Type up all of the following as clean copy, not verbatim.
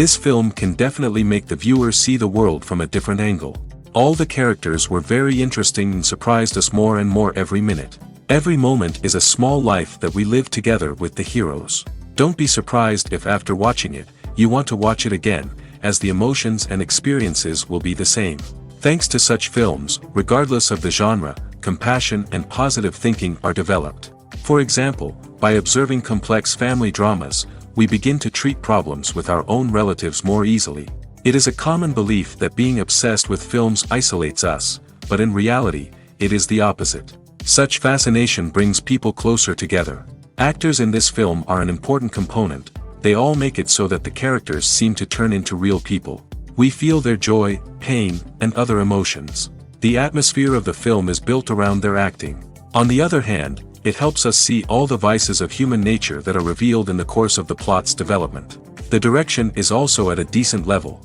This film can definitely make the viewer see the world from a different angle. All the characters were very interesting and surprised us more and more every minute. Every moment is a small life that we live together with the heroes. Don't be surprised if after watching it, you want to watch it again, as the emotions and experiences will be the same. Thanks to such films, regardless of the genre, compassion and positive thinking are developed. For example, by observing complex family dramas, we begin to treat problems with our own relatives more easily. It is a common belief that being obsessed with films isolates us, but in reality, it is the opposite. Such fascination brings people closer together. Actors in this film are an important component. They all make it so that the characters seem to turn into real people. We feel their joy, pain, and other emotions. The atmosphere of the film is built around their acting. On the other hand, it helps us see all the vices of human nature that are revealed in the course of the plot's development. The direction is also at a decent level.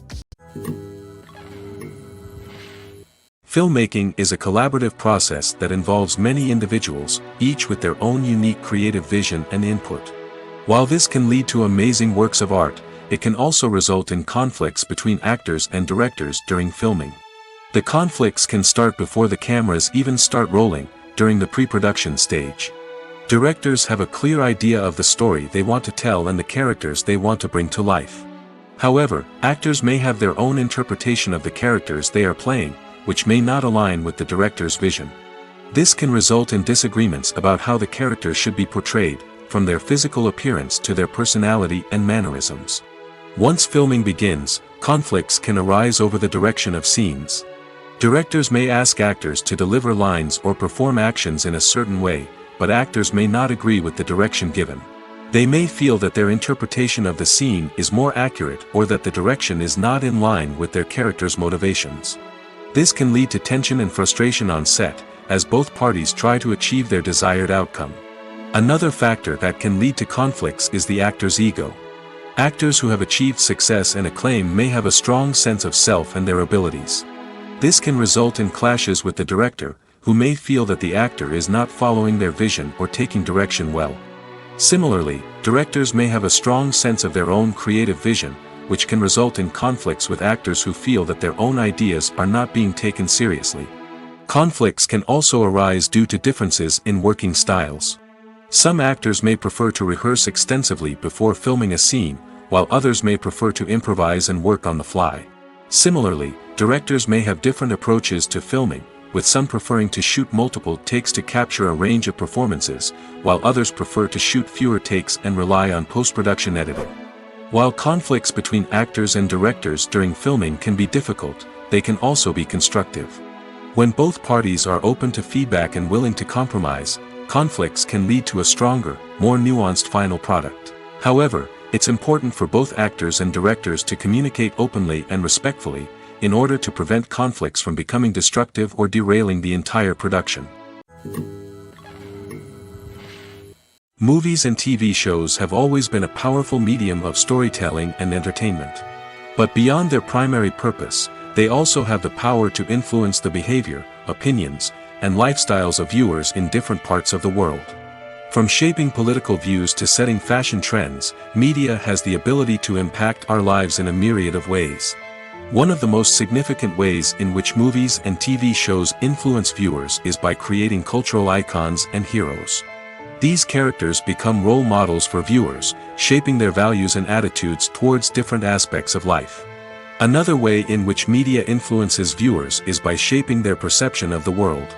Filmmaking is a collaborative process that involves many individuals, each with their own unique creative vision and input. While this can lead to amazing works of art, it can also result in conflicts between actors and directors during filming. The conflicts can start before the cameras even start rolling, during the pre-production stage. Directors have a clear idea of the story they want to tell and the characters they want to bring to life. However, actors may have their own interpretation of the characters they are playing, which may not align with the director's vision. This can result in disagreements about how the characters should be portrayed, from their physical appearance to their personality and mannerisms. Once filming begins, conflicts can arise over the direction of scenes. Directors may ask actors to deliver lines or perform actions in a certain way, but actors may not agree with the direction given. They may feel that their interpretation of the scene is more accurate or that the direction is not in line with their character's motivations. This can lead to tension and frustration on set, as both parties try to achieve their desired outcome. Another factor that can lead to conflicts is the actor's ego. Actors who have achieved success and acclaim may have a strong sense of self and their abilities. This can result in clashes with the director, who may feel that the actor is not following their vision or taking direction well. Similarly, directors may have a strong sense of their own creative vision, which can result in conflicts with actors who feel that their own ideas are not being taken seriously. Conflicts can also arise due to differences in working styles. Some actors may prefer to rehearse extensively before filming a scene, while others may prefer to improvise and work on the fly. Similarly, directors may have different approaches to filming, with some preferring to shoot multiple takes to capture a range of performances, while others prefer to shoot fewer takes and rely on post-production editing. While conflicts between actors and directors during filming can be difficult, they can also be constructive. When both parties are open to feedback and willing to compromise, conflicts can lead to a stronger, more nuanced final product. However, it's important for both actors and directors to communicate openly and respectfully, in order to prevent conflicts from becoming destructive or derailing the entire production. Movies and TV shows have always been a powerful medium of storytelling and entertainment. But beyond their primary purpose, they also have the power to influence the behavior, opinions, and lifestyles of viewers in different parts of the world. From shaping political views to setting fashion trends, media has the ability to impact our lives in a myriad of ways. One of the most significant ways in which movies and TV shows influence viewers is by creating cultural icons and heroes. These characters become role models for viewers, shaping their values and attitudes towards different aspects of life. Another way in which media influences viewers is by shaping their perception of the world.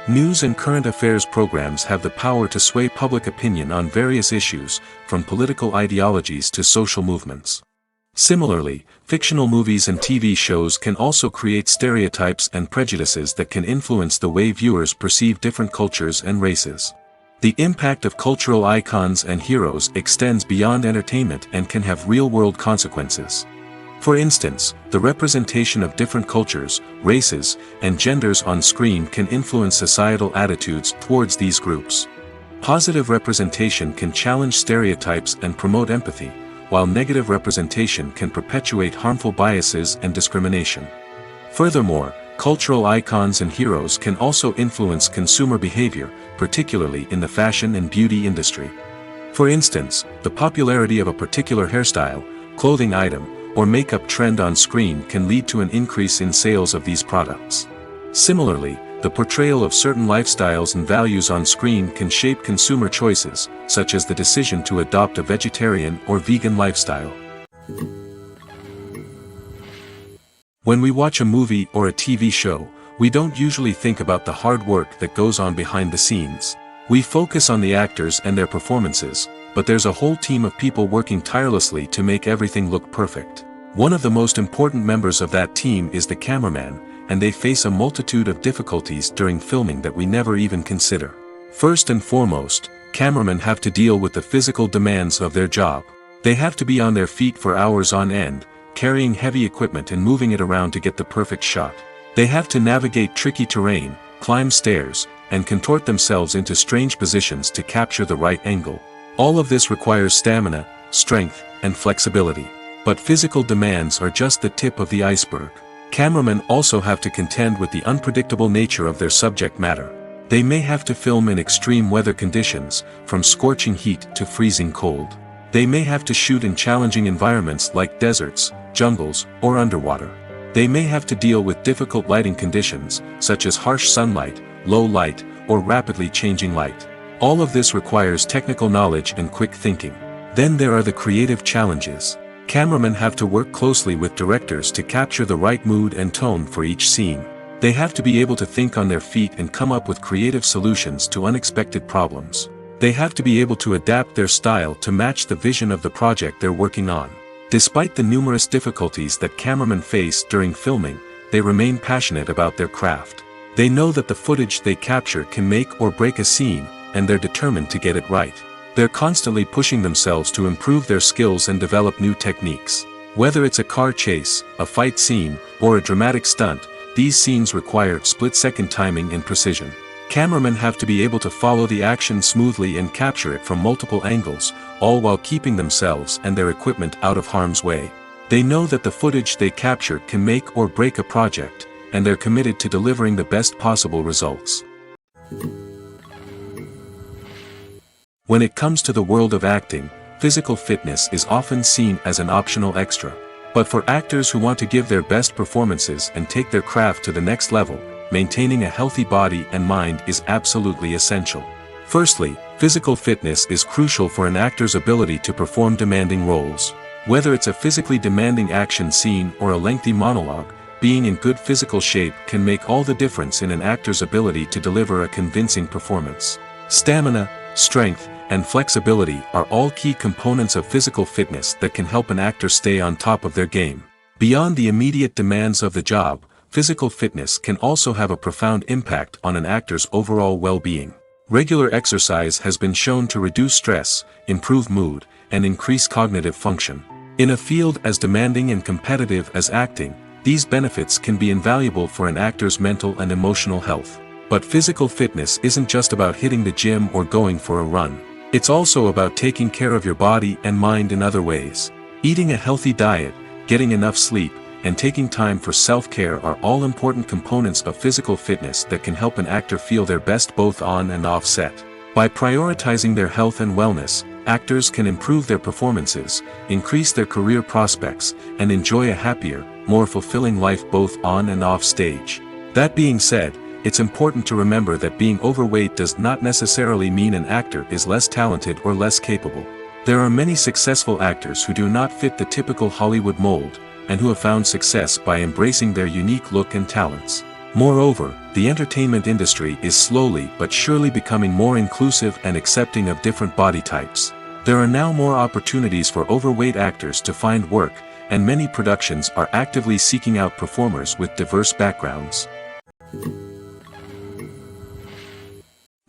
News and current affairs programs have the power to sway public opinion on various issues, from political ideologies to social movements. Similarly, fictional movies and TV shows can also create stereotypes and prejudices that can influence the way viewers perceive different cultures and races. The impact of cultural icons and heroes extends beyond entertainment and can have real-world consequences. For instance, the representation of different cultures, races, and genders on screen can influence societal attitudes towards these groups. Positive representation can challenge stereotypes and promote empathy, while negative representation can perpetuate harmful biases and discrimination. Furthermore, cultural icons and heroes can also influence consumer behavior, particularly in the fashion and beauty industry. For instance, the popularity of a particular hairstyle, clothing item, or makeup trend on screen can lead to an increase in sales of these products. Similarly, the portrayal of certain lifestyles and values on screen can shape consumer choices, such as the decision to adopt a vegetarian or vegan lifestyle. When we watch a movie or a TV show, we don't usually think about the hard work that goes on behind the scenes. We focus on the actors and their performances, but there's a whole team of people working tirelessly to make everything look perfect. One of the most important members of that team is the cameraman, and they face a multitude of difficulties during filming that we never even consider. First and foremost, cameramen have to deal with the physical demands of their job. They have to be on their feet for hours on end, carrying heavy equipment and moving it around to get the perfect shot. They have to navigate tricky terrain, climb stairs, and contort themselves into strange positions to capture the right angle. All of this requires stamina, strength, and flexibility. But physical demands are just the tip of the iceberg. Cameramen also have to contend with the unpredictable nature of their subject matter. They may have to film in extreme weather conditions, from scorching heat to freezing cold. They may have to shoot in challenging environments like deserts, jungles, or underwater. They may have to deal with difficult lighting conditions, such as harsh sunlight, low light, or rapidly changing light. All of this requires technical knowledge and quick thinking. Then there are the creative challenges. Cameramen have to work closely with directors to capture the right mood and tone for each scene. They have to be able to think on their feet and come up with creative solutions to unexpected problems. They have to be able to adapt their style to match the vision of the project they're working on. Despite the numerous difficulties that cameramen face during filming, they remain passionate about their craft. They know that the footage they capture can make or break a scene, and they're determined to get it right. They're constantly pushing themselves to improve their skills and develop new techniques. Whether it's a car chase, a fight scene, or a dramatic stunt, these scenes require split-second timing and precision. Cameramen have to be able to follow the action smoothly and capture it from multiple angles, all while keeping themselves and their equipment out of harm's way. They know that the footage they capture can make or break a project, and they're committed to delivering the best possible results. When it comes to the world of acting, physical fitness is often seen as an optional extra. But for actors who want to give their best performances and take their craft to the next level, maintaining a healthy body and mind is absolutely essential. Firstly, physical fitness is crucial for an actor's ability to perform demanding roles. Whether it's a physically demanding action scene or a lengthy monologue, being in good physical shape can make all the difference in an actor's ability to deliver a convincing performance. Stamina, strength, and flexibility are all key components of physical fitness that can help an actor stay on top of their game. Beyond the immediate demands of the job, physical fitness can also have a profound impact on an actor's overall well-being. Regular exercise has been shown to reduce stress, improve mood, and increase cognitive function. In a field as demanding and competitive as acting, these benefits can be invaluable for an actor's mental and emotional health. But physical fitness isn't just about hitting the gym or going for a run. It's also about taking care of your body and mind in other ways. Eating a healthy diet, getting enough sleep, and taking time for self-care are all important components of physical fitness that can help an actor feel their best both on and off set. By prioritizing their health and wellness, actors can improve their performances, increase their career prospects, and enjoy a happier, more fulfilling life both on and off stage. That being said, it's important to remember that being overweight does not necessarily mean an actor is less talented or less capable. There are many successful actors who do not fit the typical Hollywood mold, and who have found success by embracing their unique look and talents. Moreover, the entertainment industry is slowly but surely becoming more inclusive and accepting of different body types. There are now more opportunities for overweight actors to find work, and many productions are actively seeking out performers with diverse backgrounds.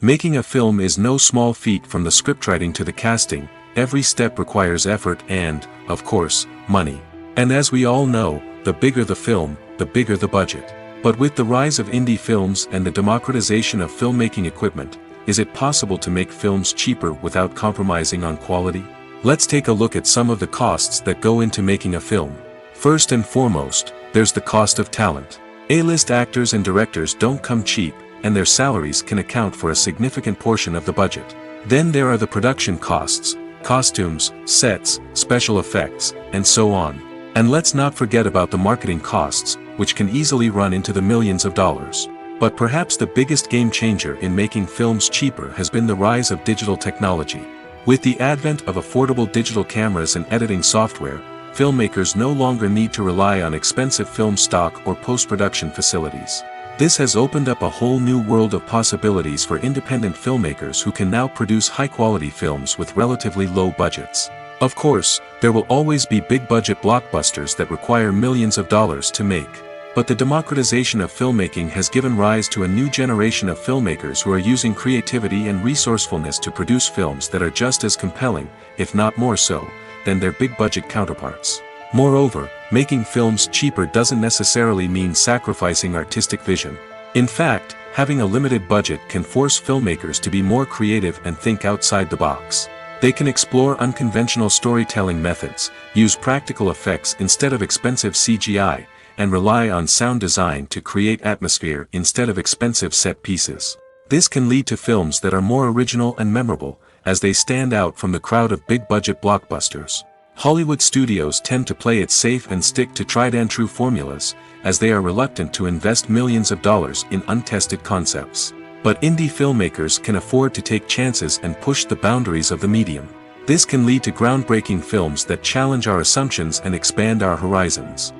Making a film is no small feat. From the scriptwriting to the casting, every step requires effort and, of course, money. And as we all know, the bigger the film, the bigger the budget. But with the rise of indie films and the democratization of filmmaking equipment, is it possible to make films cheaper without compromising on quality? Let's take a look at some of the costs that go into making a film. First and foremost, there's the cost of talent. A-list actors and directors don't come cheap, and their salaries can account for a significant portion of the budget. Then there are the production costs, costumes, sets, special effects, and so on. And let's not forget about the marketing costs, which can easily run into the millions of dollars. But perhaps the biggest game changer in making films cheaper has been the rise of digital technology. With the advent of affordable digital cameras and editing software, filmmakers no longer need to rely on expensive film stock or post-production facilities. This has opened up a whole new world of possibilities for independent filmmakers who can now produce high-quality films with relatively low budgets. Of course, there will always be big-budget blockbusters that require millions of dollars to make. But the democratization of filmmaking has given rise to a new generation of filmmakers who are using creativity and resourcefulness to produce films that are just as compelling, if not more so, than their big-budget counterparts. Moreover, making films cheaper doesn't necessarily mean sacrificing artistic vision. In fact, having a limited budget can force filmmakers to be more creative and think outside the box. They can explore unconventional storytelling methods, use practical effects instead of expensive CGI, and rely on sound design to create atmosphere instead of expensive set pieces. This can lead to films that are more original and memorable, as they stand out from the crowd of big-budget blockbusters. Hollywood studios tend to play it safe and stick to tried-and-true formulas, as they are reluctant to invest millions of dollars in untested concepts. But indie filmmakers can afford to take chances and push the boundaries of the medium. This can lead to groundbreaking films that challenge our assumptions and expand our horizons.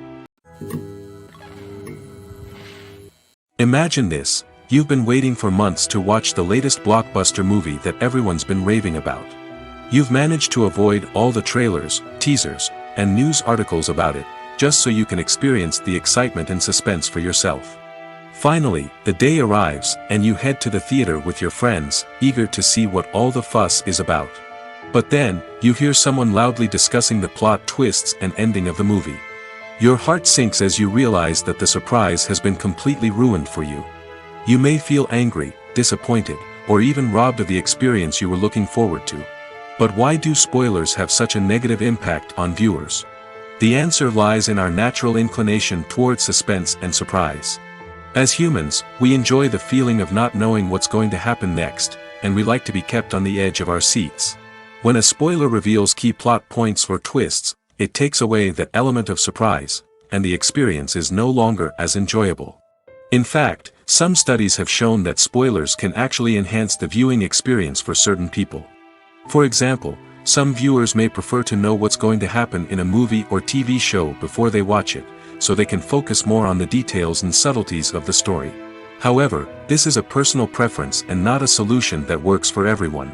Imagine this: you've been waiting for months to watch the latest blockbuster movie that everyone's been raving about. You've managed to avoid all the trailers, teasers, and news articles about it, just so you can experience the excitement and suspense for yourself. Finally, the day arrives, and you head to the theater with your friends, eager to see what all the fuss is about. But then, you hear someone loudly discussing the plot twists and ending of the movie. Your heart sinks as you realize that the surprise has been completely ruined for you. You may feel angry, disappointed, or even robbed of the experience you were looking forward to. But why do spoilers have such a negative impact on viewers? The answer lies in our natural inclination towards suspense and surprise. As humans, we enjoy the feeling of not knowing what's going to happen next, and we like to be kept on the edge of our seats. When a spoiler reveals key plot points or twists, it takes away that element of surprise, and the experience is no longer as enjoyable. In fact, some studies have shown that spoilers can actually enhance the viewing experience for certain people. For example, some viewers may prefer to know what's going to happen in a movie or TV show before they watch it, so they can focus more on the details and subtleties of the story. However, this is a personal preference and not a solution that works for everyone.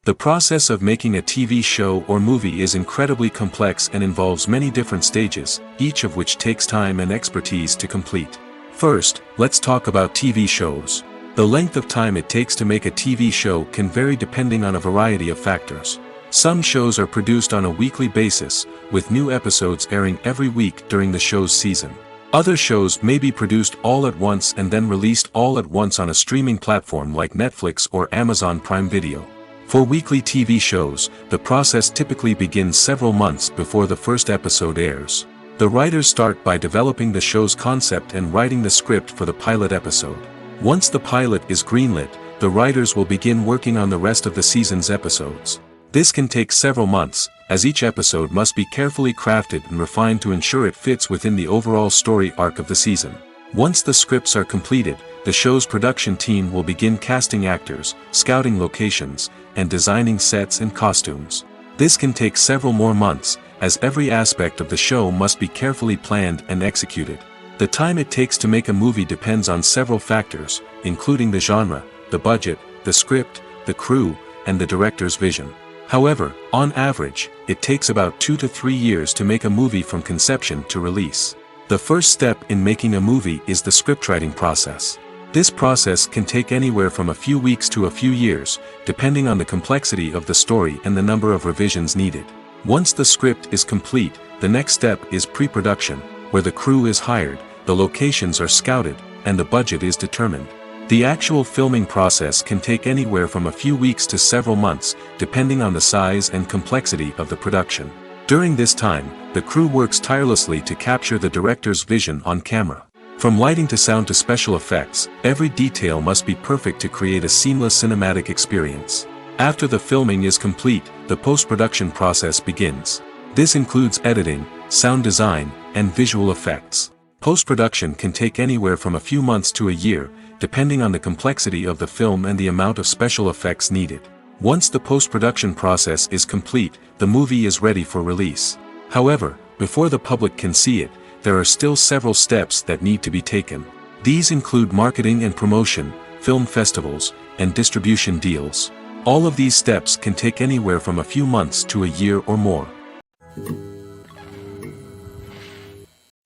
The process of making a TV show or movie is incredibly complex and involves many different stages, each of which takes time and expertise to complete. First, let's talk about TV shows. The length of time it takes to make a TV show can vary depending on a variety of factors. Some shows are produced on a weekly basis, with new episodes airing every week during the show's season. Other shows may be produced all at once and then released all at once on a streaming platform like Netflix or Amazon Prime Video. For weekly TV shows, the process typically begins several months before the first episode airs. The writers start by developing the show's concept and writing the script for the pilot episode. Once the pilot is greenlit, the writers will begin working on the rest of the season's episodes. This can take several months, as each episode must be carefully crafted and refined to ensure it fits within the overall story arc of the season. Once the scripts are completed, the show's production team will begin casting actors, scouting locations, and designing sets and costumes. This can take several more months, as every aspect of the show must be carefully planned and executed. The time it takes to make a movie depends on several factors, including the genre, the budget, the script, the crew, and the director's vision. However, on average, it takes about 2 to 3 years to make a movie from conception to release. The first step in making a movie is the scriptwriting process. This process can take anywhere from a few weeks to a few years, depending on the complexity of the story and the number of revisions needed. Once the script is complete, the next step is pre-production, where the crew is hired, the locations are scouted, and the budget is determined. The actual filming process can take anywhere from a few weeks to several months, depending on the size and complexity of the production. During this time, the crew works tirelessly to capture the director's vision on camera. From lighting to sound to special effects, every detail must be perfect to create a seamless cinematic experience. After the filming is complete, the post-production process begins. This includes editing, sound design, and visual effects. Post-production can take anywhere from a few months to a year, depending on the complexity of the film and the amount of special effects needed. Once the post-production process is complete, the movie is ready for release. However, before the public can see it, there are still several steps that need to be taken. These include marketing and promotion, film festivals, and distribution deals. All of these steps can take anywhere from a few months to a year or more.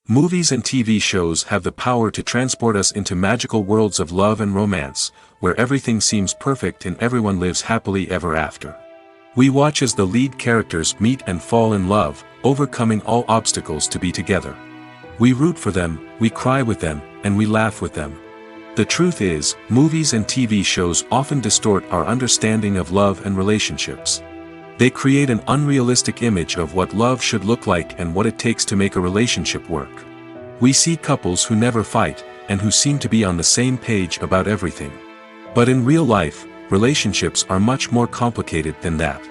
Movies and TV shows have the power to transport us into magical worlds of love and romance, where everything seems perfect and everyone lives happily ever after. We watch as the lead characters meet and fall in love, overcoming all obstacles to be together. We root for them, we cry with them, and we laugh with them. The truth is, movies and TV shows often distort our understanding of love and relationships. They create an unrealistic image of what love should look like and what it takes to make a relationship work. We see couples who never fight, and who seem to be on the same page about everything. But in real life, relationships are much more complicated than that.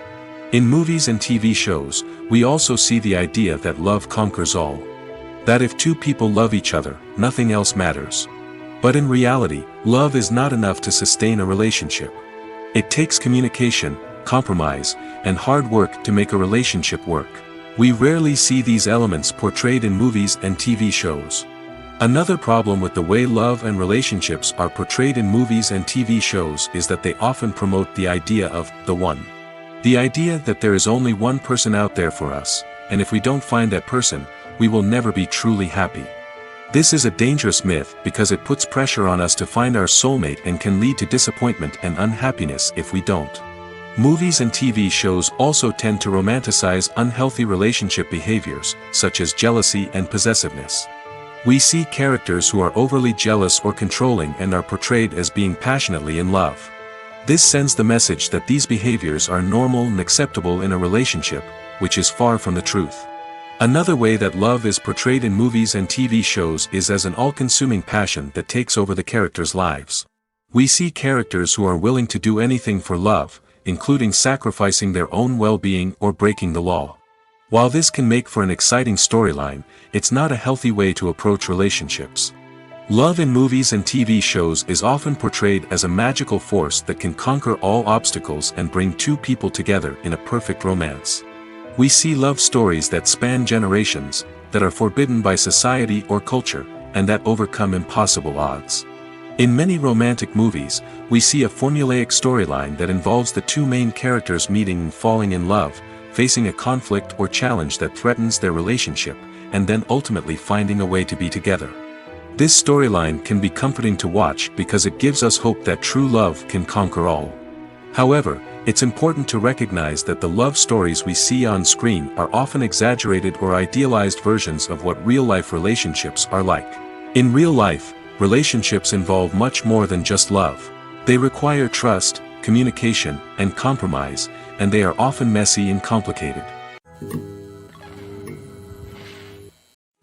In movies and TV shows, we also see the idea that love conquers all. That if two people love each other, nothing else matters. But in reality, love is not enough to sustain a relationship. It takes communication, compromise, and hard work to make a relationship work. We rarely see these elements portrayed in movies and TV shows. Another problem with the way love and relationships are portrayed in movies and TV shows is that they often promote the idea of the one. The idea that there is only one person out there for us, and if we don't find that person, we will never be truly happy. This is a dangerous myth because it puts pressure on us to find our soulmate and can lead to disappointment and unhappiness if we don't. Movies and TV shows also tend to romanticize unhealthy relationship behaviors, such as jealousy and possessiveness. We see characters who are overly jealous or controlling and are portrayed as being passionately in love. This sends the message that these behaviors are normal and acceptable in a relationship, which is far from the truth. Another way that love is portrayed in movies and TV shows is as an all-consuming passion that takes over the characters' lives. We see characters who are willing to do anything for love, including sacrificing their own well-being or breaking the law. While this can make for an exciting storyline, it's not a healthy way to approach relationships. Love in movies and TV shows is often portrayed as a magical force that can conquer all obstacles and bring two people together in a perfect romance. We see love stories that span generations, that are forbidden by society or culture, and that overcome impossible odds. In many romantic movies, we see a formulaic storyline that involves the two main characters meeting and falling in love, facing a conflict or challenge that threatens their relationship, and then ultimately finding a way to be together. This storyline can be comforting to watch because it gives us hope that true love can conquer all. However, it's important to recognize that the love stories we see on screen are often exaggerated or idealized versions of what real-life relationships are like. In real life, relationships involve much more than just love. They require trust, communication, and compromise, and they are often messy and complicated.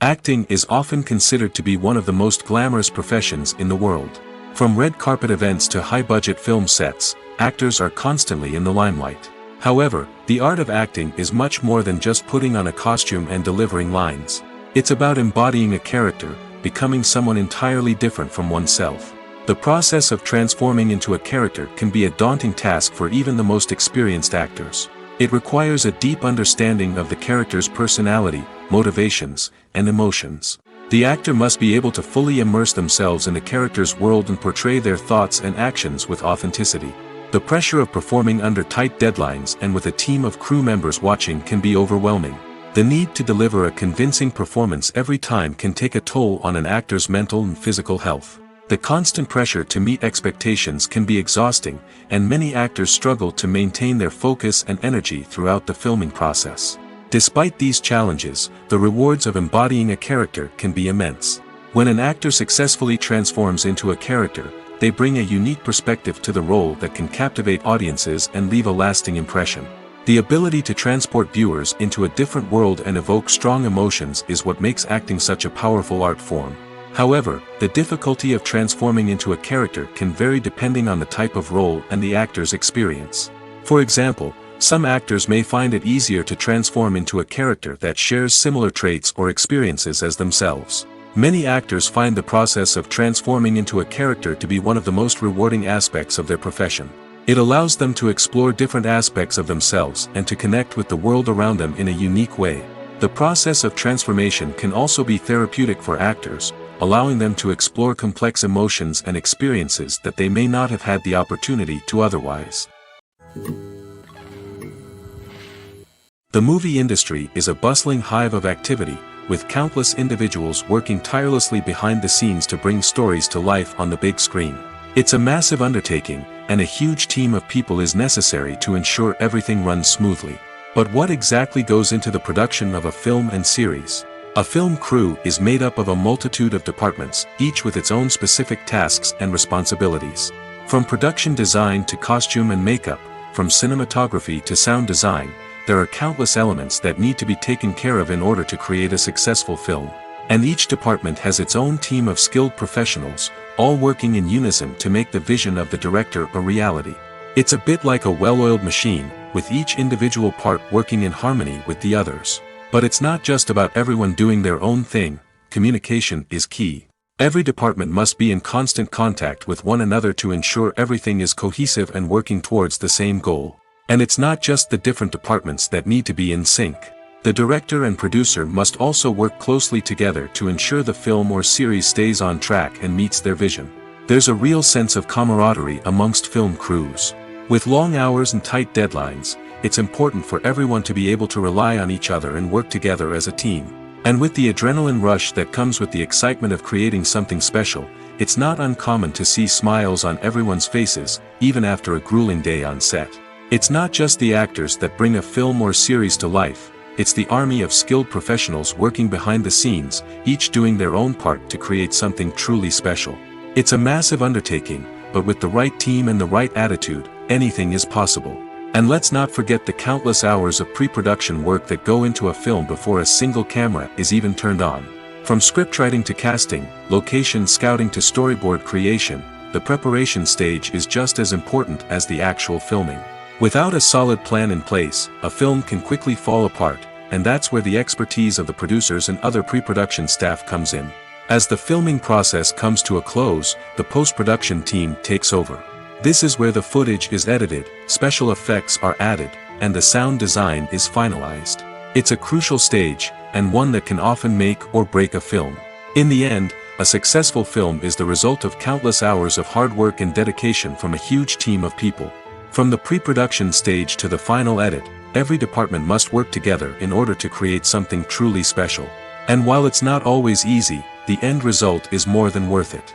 Acting is often considered to be one of the most glamorous professions in the world. From red carpet events to high-budget film sets, actors are constantly in the limelight. However, the art of acting is much more than just putting on a costume and delivering lines. It's about embodying a character, becoming someone entirely different from oneself. The process of transforming into a character can be a daunting task for even the most experienced actors. It requires a deep understanding of the character's personality, motivations, and emotions. The actor must be able to fully immerse themselves in the character's world and portray their thoughts and actions with authenticity. The pressure of performing under tight deadlines and with a team of crew members watching can be overwhelming. The need to deliver a convincing performance every time can take a toll on an actor's mental and physical health. The constant pressure to meet expectations can be exhausting, and many actors struggle to maintain their focus and energy throughout the filming process. Despite these challenges, the rewards of embodying a character can be immense. When an actor successfully transforms into a character, they bring a unique perspective to the role that can captivate audiences and leave a lasting impression. The ability to transport viewers into a different world and evoke strong emotions is what makes acting such a powerful art form. However, the difficulty of transforming into a character can vary depending on the type of role and the actor's experience. For example, Some actors may find it easier to transform into a character that shares similar traits or experiences as themselves. Many actors find the process of transforming into a character to be one of the most rewarding aspects of their profession. It allows them to explore different aspects of themselves and to connect with the world around them in a unique way. The process of transformation can also be therapeutic for actors, allowing them to explore complex emotions and experiences that they may not have had the opportunity to otherwise. The movie industry is a bustling hive of activity, with countless individuals working tirelessly behind the scenes to bring stories to life on the big screen. It's a massive undertaking, and a huge team of people is necessary to ensure everything runs smoothly. But what exactly goes into the production of a film and series? A film crew is made up of a multitude of departments, each with its own specific tasks and responsibilities. From production design to costume and makeup, from cinematography to sound design, there are countless elements that need to be taken care of in order to create a successful film. And each department has its own team of skilled professionals, all working in unison to make the vision of the director a reality. It's a bit like a well-oiled machine, with each individual part working in harmony with the others. But it's not just about everyone doing their own thing. Communication is key. Every department must be in constant contact with one another to ensure everything is cohesive and working towards the same goal. And it's not just the different departments that need to be in sync. The director and producer must also work closely together to ensure the film or series stays on track and meets their vision. There's a real sense of camaraderie amongst film crews. With long hours and tight deadlines, it's important for everyone to be able to rely on each other and work together as a team. And with the adrenaline rush that comes with the excitement of creating something special, it's not uncommon to see smiles on everyone's faces, even after a grueling day on set. It's not just the actors that bring a film or series to life, it's the army of skilled professionals working behind the scenes, each doing their own part to create something truly special. It's a massive undertaking, but with the right team and the right attitude, anything is possible. And let's not forget the countless hours of pre-production work that go into a film before a single camera is even turned on. From scriptwriting to casting, location scouting to storyboard creation, the preparation stage is just as important as the actual filming. Without a solid plan in place, a film can quickly fall apart, and that's where the expertise of the producers and other pre-production staff comes in. As the filming process comes to a close, the post-production team takes over. This is where the footage is edited, special effects are added, and the sound design is finalized. It's a crucial stage, and one that can often make or break a film. In the end, a successful film is the result of countless hours of hard work and dedication from a huge team of people. From the pre-production stage to the final edit, every department must work together in order to create something truly special. And while it's not always easy, the end result is more than worth it.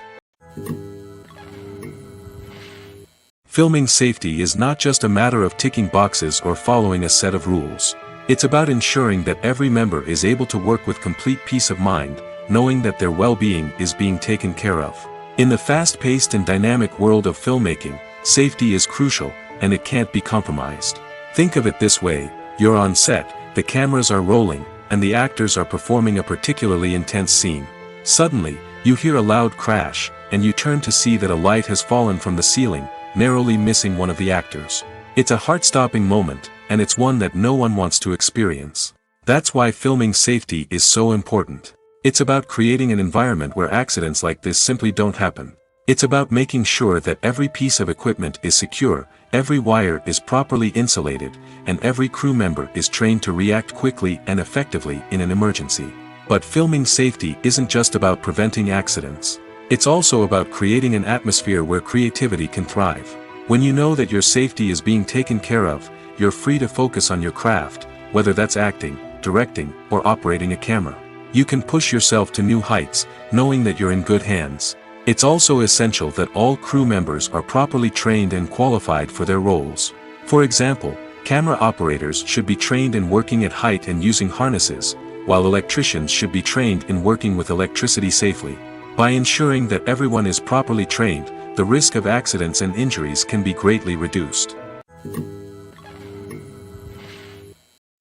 Filming safety is not just a matter of ticking boxes or following a set of rules. It's about ensuring that every member is able to work with complete peace of mind, knowing that their well-being is being taken care of. In the fast-paced and dynamic world of filmmaking, safety is crucial, and it can't be compromised. Think of it this way: you're on set, the cameras are rolling, and the actors are performing a particularly intense scene. Suddenly, you hear a loud crash, and you turn to see that a light has fallen from the ceiling, narrowly missing one of the actors. It's a heart-stopping moment, and it's one that no one wants to experience. That's why filming safety is so important. It's about creating an environment where accidents like this simply don't happen. It's about making sure that every piece of equipment is secure, every wire is properly insulated, and every crew member is trained to react quickly and effectively in an emergency. But filming safety isn't just about preventing accidents. It's also about creating an atmosphere where creativity can thrive. When you know that your safety is being taken care of, you're free to focus on your craft, whether that's acting, directing, or operating a camera. You can push yourself to new heights, knowing that you're in good hands. It's also essential that all crew members are properly trained and qualified for their roles. For example, camera operators should be trained in working at height and using harnesses, while electricians should be trained in working with electricity safely. By ensuring that everyone is properly trained, the risk of accidents and injuries can be greatly reduced.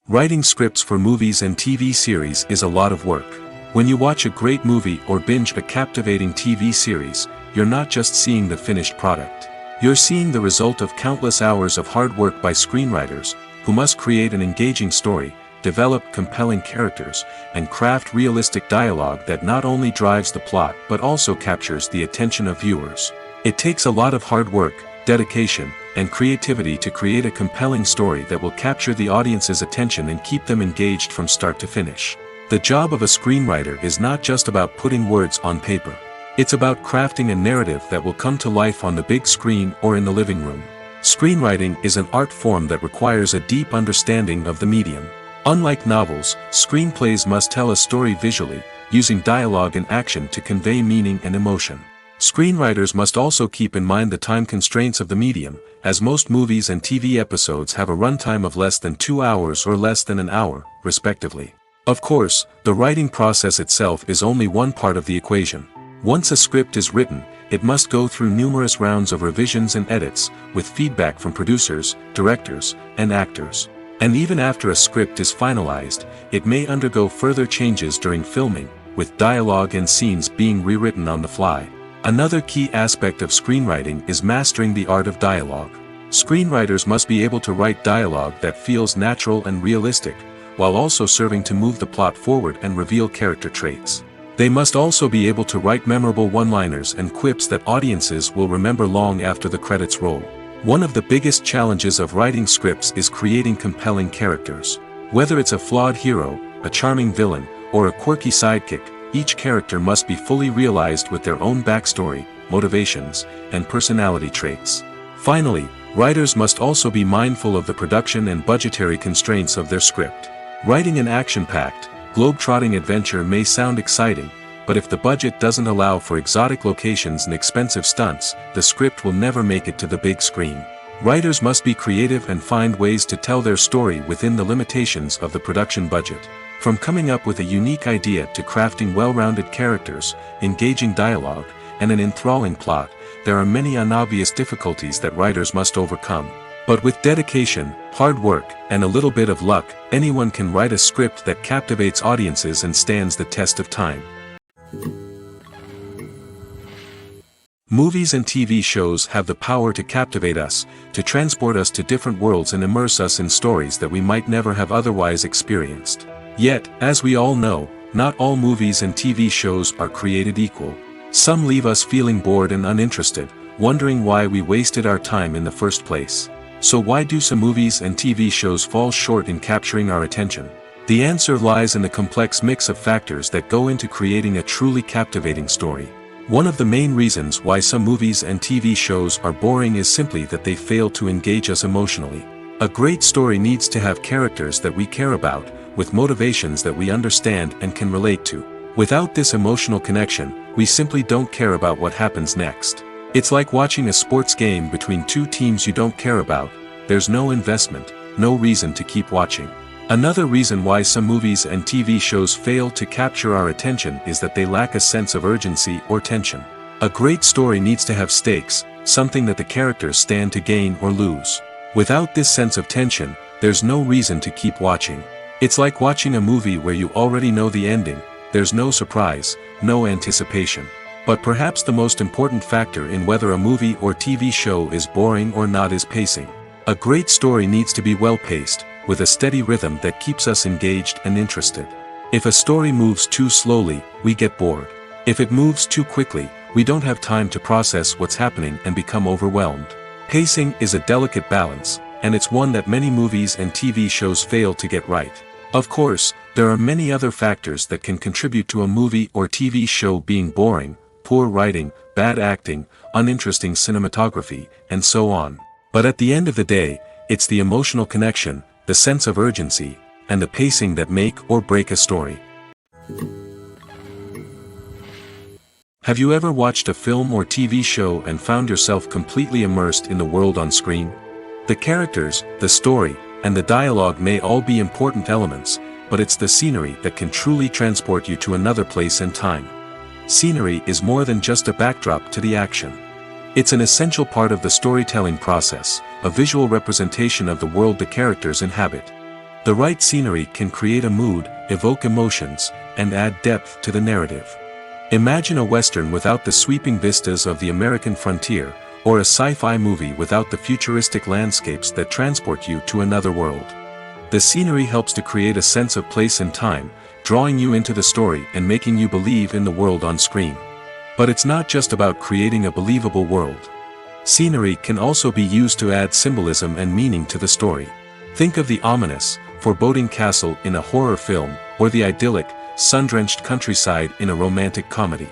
Writing scripts for movies and TV series is a lot of work. When you watch a great movie or binge a captivating TV series, you're not just seeing the finished product. You're seeing the result of countless hours of hard work by screenwriters, who must create an engaging story, develop compelling characters, and craft realistic dialogue that not only drives the plot but also captures the attention of viewers. It takes a lot of hard work, dedication, and creativity to create a compelling story that will capture the audience's attention and keep them engaged from start to finish. The job of a screenwriter is not just about putting words on paper. It's about crafting a narrative that will come to life on the big screen or in the living room. Screenwriting is an art form that requires a deep understanding of the medium. Unlike novels, screenplays must tell a story visually, using dialogue and action to convey meaning and emotion. Screenwriters must also keep in mind the time constraints of the medium, as most movies and TV episodes have a runtime of less than 2 hours or less than an hour, respectively. Of course, the writing process itself is only one part of the equation. Once a script is written, it must go through numerous rounds of revisions and edits, with feedback from producers, directors, and actors. And even after a script is finalized, it may undergo further changes during filming, with dialogue and scenes being rewritten on the fly. Another key aspect of screenwriting is mastering the art of dialogue. Screenwriters must be able to write dialogue that feels natural and realistic, while also serving to move the plot forward and reveal character traits. They must also be able to write memorable one-liners and quips that audiences will remember long after the credits roll. One of the biggest challenges of writing scripts is creating compelling characters. Whether it's a flawed hero, a charming villain, or a quirky sidekick, each character must be fully realized with their own backstory, motivations, and personality traits. Finally, writers must also be mindful of the production and budgetary constraints of their script. Writing an action-packed, globe-trotting adventure may sound exciting, but if the budget doesn't allow for exotic locations and expensive stunts, the script will never make it to the big screen. Writers must be creative and find ways to tell their story within the limitations of the production budget. From coming up with a unique idea to crafting well-rounded characters, engaging dialogue, and an enthralling plot, there are many unobvious difficulties that writers must overcome. But with dedication, hard work, and a little bit of luck, anyone can write a script that captivates audiences and stands the test of time. Movies and TV shows have the power to captivate us, to transport us to different worlds and immerse us in stories that we might never have otherwise experienced. Yet, as we all know, not all movies and TV shows are created equal. Some leave us feeling bored and uninterested, wondering why we wasted our time in the first place. So why do some movies and TV shows fall short in capturing our attention? The answer lies in the complex mix of factors that go into creating a truly captivating story. One of the main reasons why some movies and TV shows are boring is simply that they fail to engage us emotionally. A great story needs to have characters that we care about, with motivations that we understand and can relate to. Without this emotional connection, we simply don't care about what happens next. It's like watching a sports game between two teams you don't care about. There's no investment, no reason to keep watching. Another reason why some movies and TV shows fail to capture our attention is that they lack a sense of urgency or tension. A great story needs to have stakes, something that the characters stand to gain or lose. Without this sense of tension, there's no reason to keep watching. It's like watching a movie where you already know the ending. There's no surprise, no anticipation. But perhaps the most important factor in whether a movie or TV show is boring or not is pacing. A great story needs to be well-paced, with a steady rhythm that keeps us engaged and interested. If a story moves too slowly, we get bored. If it moves too quickly, we don't have time to process what's happening and become overwhelmed. Pacing is a delicate balance, and it's one that many movies and TV shows fail to get right. Of course, there are many other factors that can contribute to a movie or TV show being boring: poor writing, bad acting, uninteresting cinematography, and so on. But at the end of the day, it's the emotional connection, the sense of urgency, and the pacing that make or break a story. Have you ever watched a film or TV show and found yourself completely immersed in the world on screen? The characters, the story, and the dialogue may all be important elements, but it's the scenery that can truly transport you to another place and time. Scenery is more than just a backdrop to the action. It's an essential part of the storytelling process, a visual representation of the world the characters inhabit. The right scenery can create a mood, evoke emotions, and add depth to the narrative. Imagine a western without the sweeping vistas of the American frontier, or a sci-fi movie without the futuristic landscapes that transport you to another world. The scenery helps to create a sense of place and time, drawing you into the story and making you believe in the world on screen. But it's not just about creating a believable world. Scenery can also be used to add symbolism and meaning to the story. Think of the ominous, foreboding castle in a horror film, or the idyllic, sun-drenched countryside in a romantic comedy.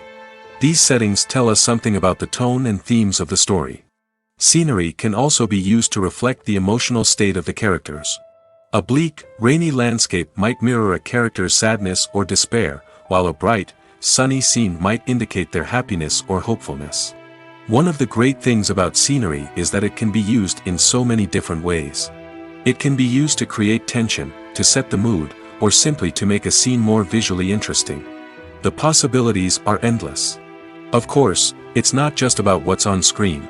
These settings tell us something about the tone and themes of the story. Scenery can also be used to reflect the emotional state of the characters. A bleak, rainy landscape might mirror a character's sadness or despair, while a bright, sunny scene might indicate their happiness or hopefulness. One of the great things about scenery is that it can be used in so many different ways. It can be used to create tension, to set the mood, or simply to make a scene more visually interesting. The possibilities are endless. Of course, it's not just about what's on screen.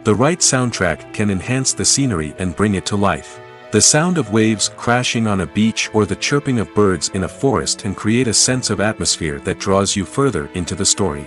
The right soundtrack can enhance the scenery and bring it to life. The sound of waves crashing on a beach or the chirping of birds in a forest can create a sense of atmosphere that draws you further into the story.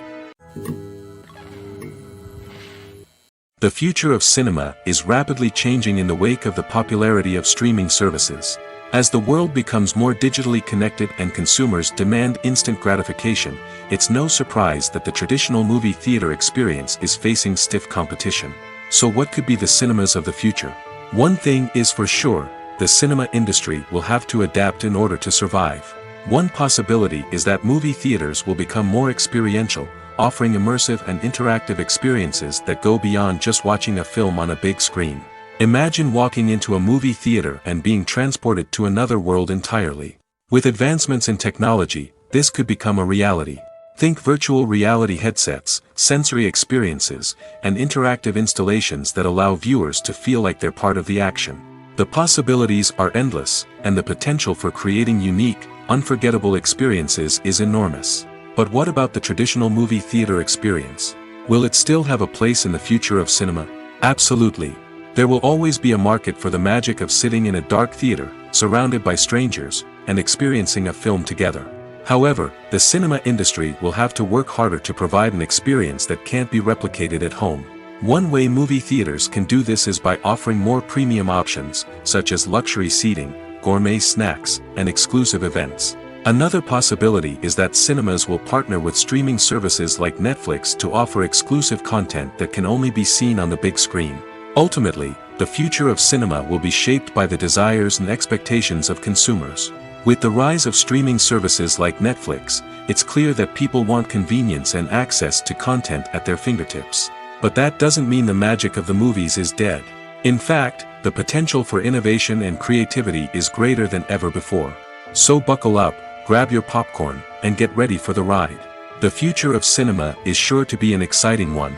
The future of cinema is rapidly changing in the wake of the popularity of streaming services. As the world becomes more digitally connected and consumers demand instant gratification, it's no surprise that the traditional movie theater experience is facing stiff competition. So what could be the cinemas of the future? One thing is for sure, the cinema industry will have to adapt in order to survive. One possibility is that movie theaters will become more experiential, offering immersive and interactive experiences that go beyond just watching a film on a big screen. Imagine walking into a movie theater and being transported to another world entirely. With advancements in technology, this could become a reality. Think virtual reality headsets, sensory experiences, and interactive installations that allow viewers to feel like they're part of the action. The possibilities are endless, and the potential for creating unique, unforgettable experiences is enormous. But what about the traditional movie theater experience? Will it still have a place in the future of cinema? Absolutely. There will always be a market for the magic of sitting in a dark theater, surrounded by strangers, and experiencing a film together. However, the cinema industry will have to work harder to provide an experience that can't be replicated at home. One way movie theaters can do this is by offering more premium options, such as luxury seating, gourmet snacks, and exclusive events. Another possibility is that cinemas will partner with streaming services like Netflix to offer exclusive content that can only be seen on the big screen. Ultimately, the future of cinema will be shaped by the desires and expectations of consumers. With the rise of streaming services like Netflix, it's clear that people want convenience and access to content at their fingertips. But that doesn't mean the magic of the movies is dead. In fact, the potential for innovation and creativity is greater than ever before. So buckle up, grab your popcorn, and get ready for the ride. The future of cinema is sure to be an exciting one.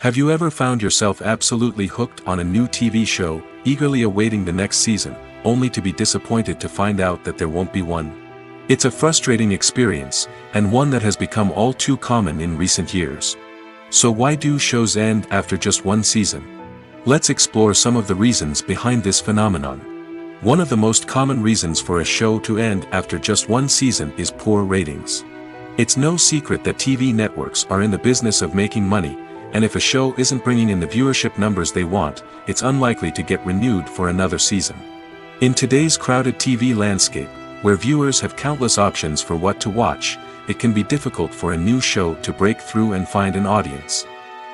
Have you ever found yourself absolutely hooked on a new TV show, eagerly awaiting the next season, only to be disappointed to find out that there won't be one? It's a frustrating experience, and one that has become all too common in recent years. So why do shows end after just one season? Let's explore some of the reasons behind this phenomenon. One of the most common reasons for a show to end after just one season is poor ratings. It's no secret that TV networks are in the business of making money, and if a show isn't bringing in the viewership numbers they want, it's unlikely to get renewed for another season. In today's crowded TV landscape, where viewers have countless options for what to watch, it can be difficult for a new show to break through and find an audience.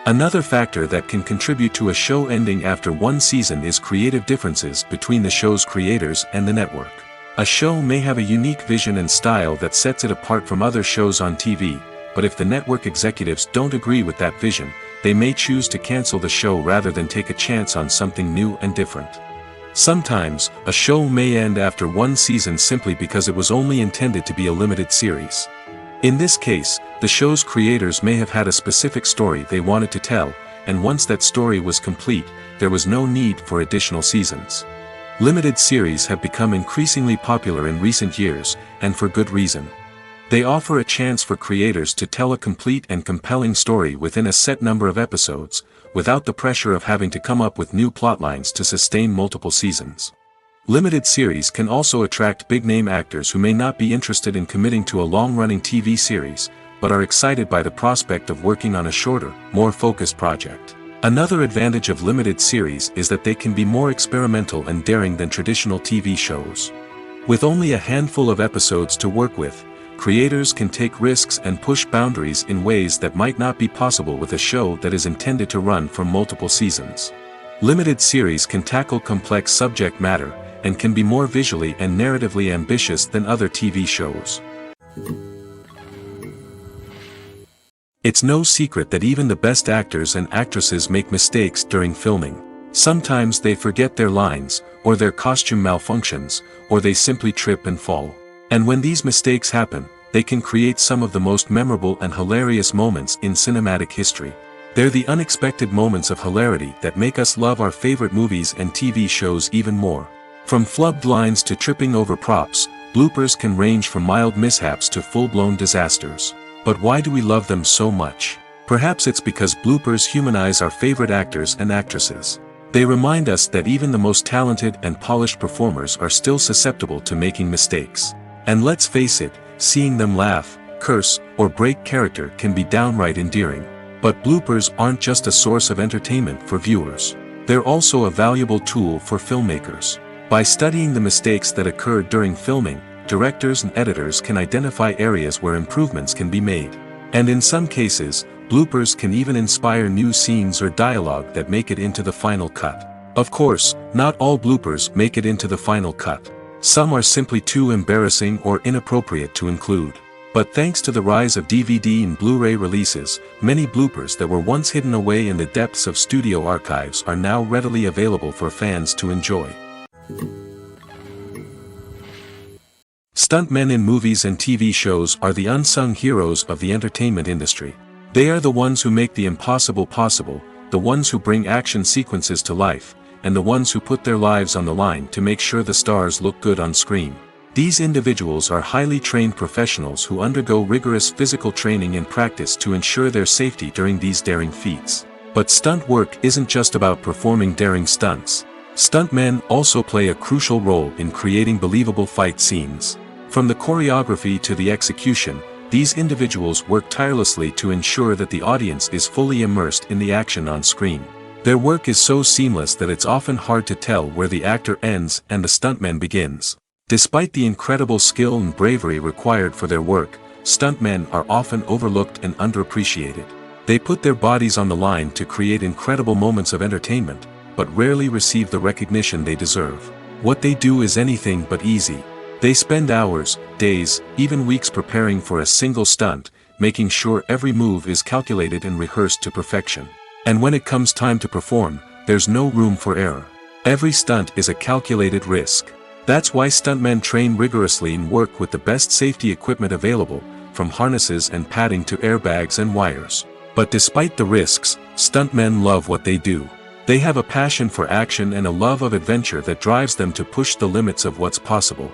Another factor that can contribute to a show ending after one season is creative differences between the show's creators and the network. A show may have a unique vision and style that sets it apart from other shows on TV, but if the network executives don't agree with that vision, they may choose to cancel the show rather than take a chance on something new and different. Sometimes, a show may end after one season simply because it was only intended to be a limited series. In this case, the show's creators may have had a specific story they wanted to tell, and once that story was complete, there was no need for additional seasons. Limited series have become increasingly popular in recent years, and for good reason. They offer a chance for creators to tell a complete and compelling story within a set number of episodes, without the pressure of having to come up with new plotlines to sustain multiple seasons. Limited series can also attract big-name actors who may not be interested in committing to a long-running TV series, but are excited by the prospect of working on a shorter, more focused project. Another advantage of limited series is that they can be more experimental and daring than traditional TV shows. With only a handful of episodes to work with, creators can take risks and push boundaries in ways that might not be possible with a show that is intended to run for multiple seasons. Limited series can tackle complex subject matter, and can be more visually and narratively ambitious than other TV shows. It's no secret that even the best actors and actresses make mistakes during filming. Sometimes they forget their lines, or their costume malfunctions, or they simply trip and fall. And when these mistakes happen, they can create some of the most memorable and hilarious moments in cinematic history. They're the unexpected moments of hilarity that make us love our favorite movies and TV shows even more. From flubbed lines to tripping over props, bloopers can range from mild mishaps to full-blown disasters. But why do we love them so much? Perhaps it's because bloopers humanize our favorite actors and actresses. They remind us that even the most talented and polished performers are still susceptible to making mistakes. And let's face it, seeing them laugh, curse, or break character can be downright endearing. But bloopers aren't just a source of entertainment for viewers. They're also a valuable tool for filmmakers. By studying the mistakes that occurred during filming, directors and editors can identify areas where improvements can be made. And in some cases, bloopers can even inspire new scenes or dialogue that make it into the final cut. Of course, not all bloopers make it into the final cut. Some are simply too embarrassing or inappropriate to include. But thanks to the rise of DVD and Blu-ray releases, many bloopers that were once hidden away in the depths of studio archives are now readily available for fans to enjoy. Stuntmen in movies and TV shows are the unsung heroes of the entertainment industry. They are the ones who make the impossible possible, the ones who bring action sequences to life, and the ones who put their lives on the line to make sure the stars look good on screen. These individuals are highly trained professionals who undergo rigorous physical training and practice to ensure their safety during these daring feats. But stunt work isn't just about performing daring stunts. Stuntmen also play a crucial role in creating believable fight scenes. From the choreography to the execution, these individuals work tirelessly to ensure that the audience is fully immersed in the action on screen. Their work is so seamless that it's often hard to tell where the actor ends and the stuntman begins. Despite the incredible skill and bravery required for their work, stuntmen are often overlooked and underappreciated. They put their bodies on the line to create incredible moments of entertainment, but rarely receive the recognition they deserve. What they do is anything but easy. They spend hours, days, even weeks preparing for a single stunt, making sure every move is calculated and rehearsed to perfection. And when it comes time to perform, there's no room for error. Every stunt is a calculated risk. That's why stuntmen train rigorously and work with the best safety equipment available, from harnesses and padding to airbags and wires. But despite the risks, stuntmen love what they do. They have a passion for action and a love of adventure that drives them to push the limits of what's possible.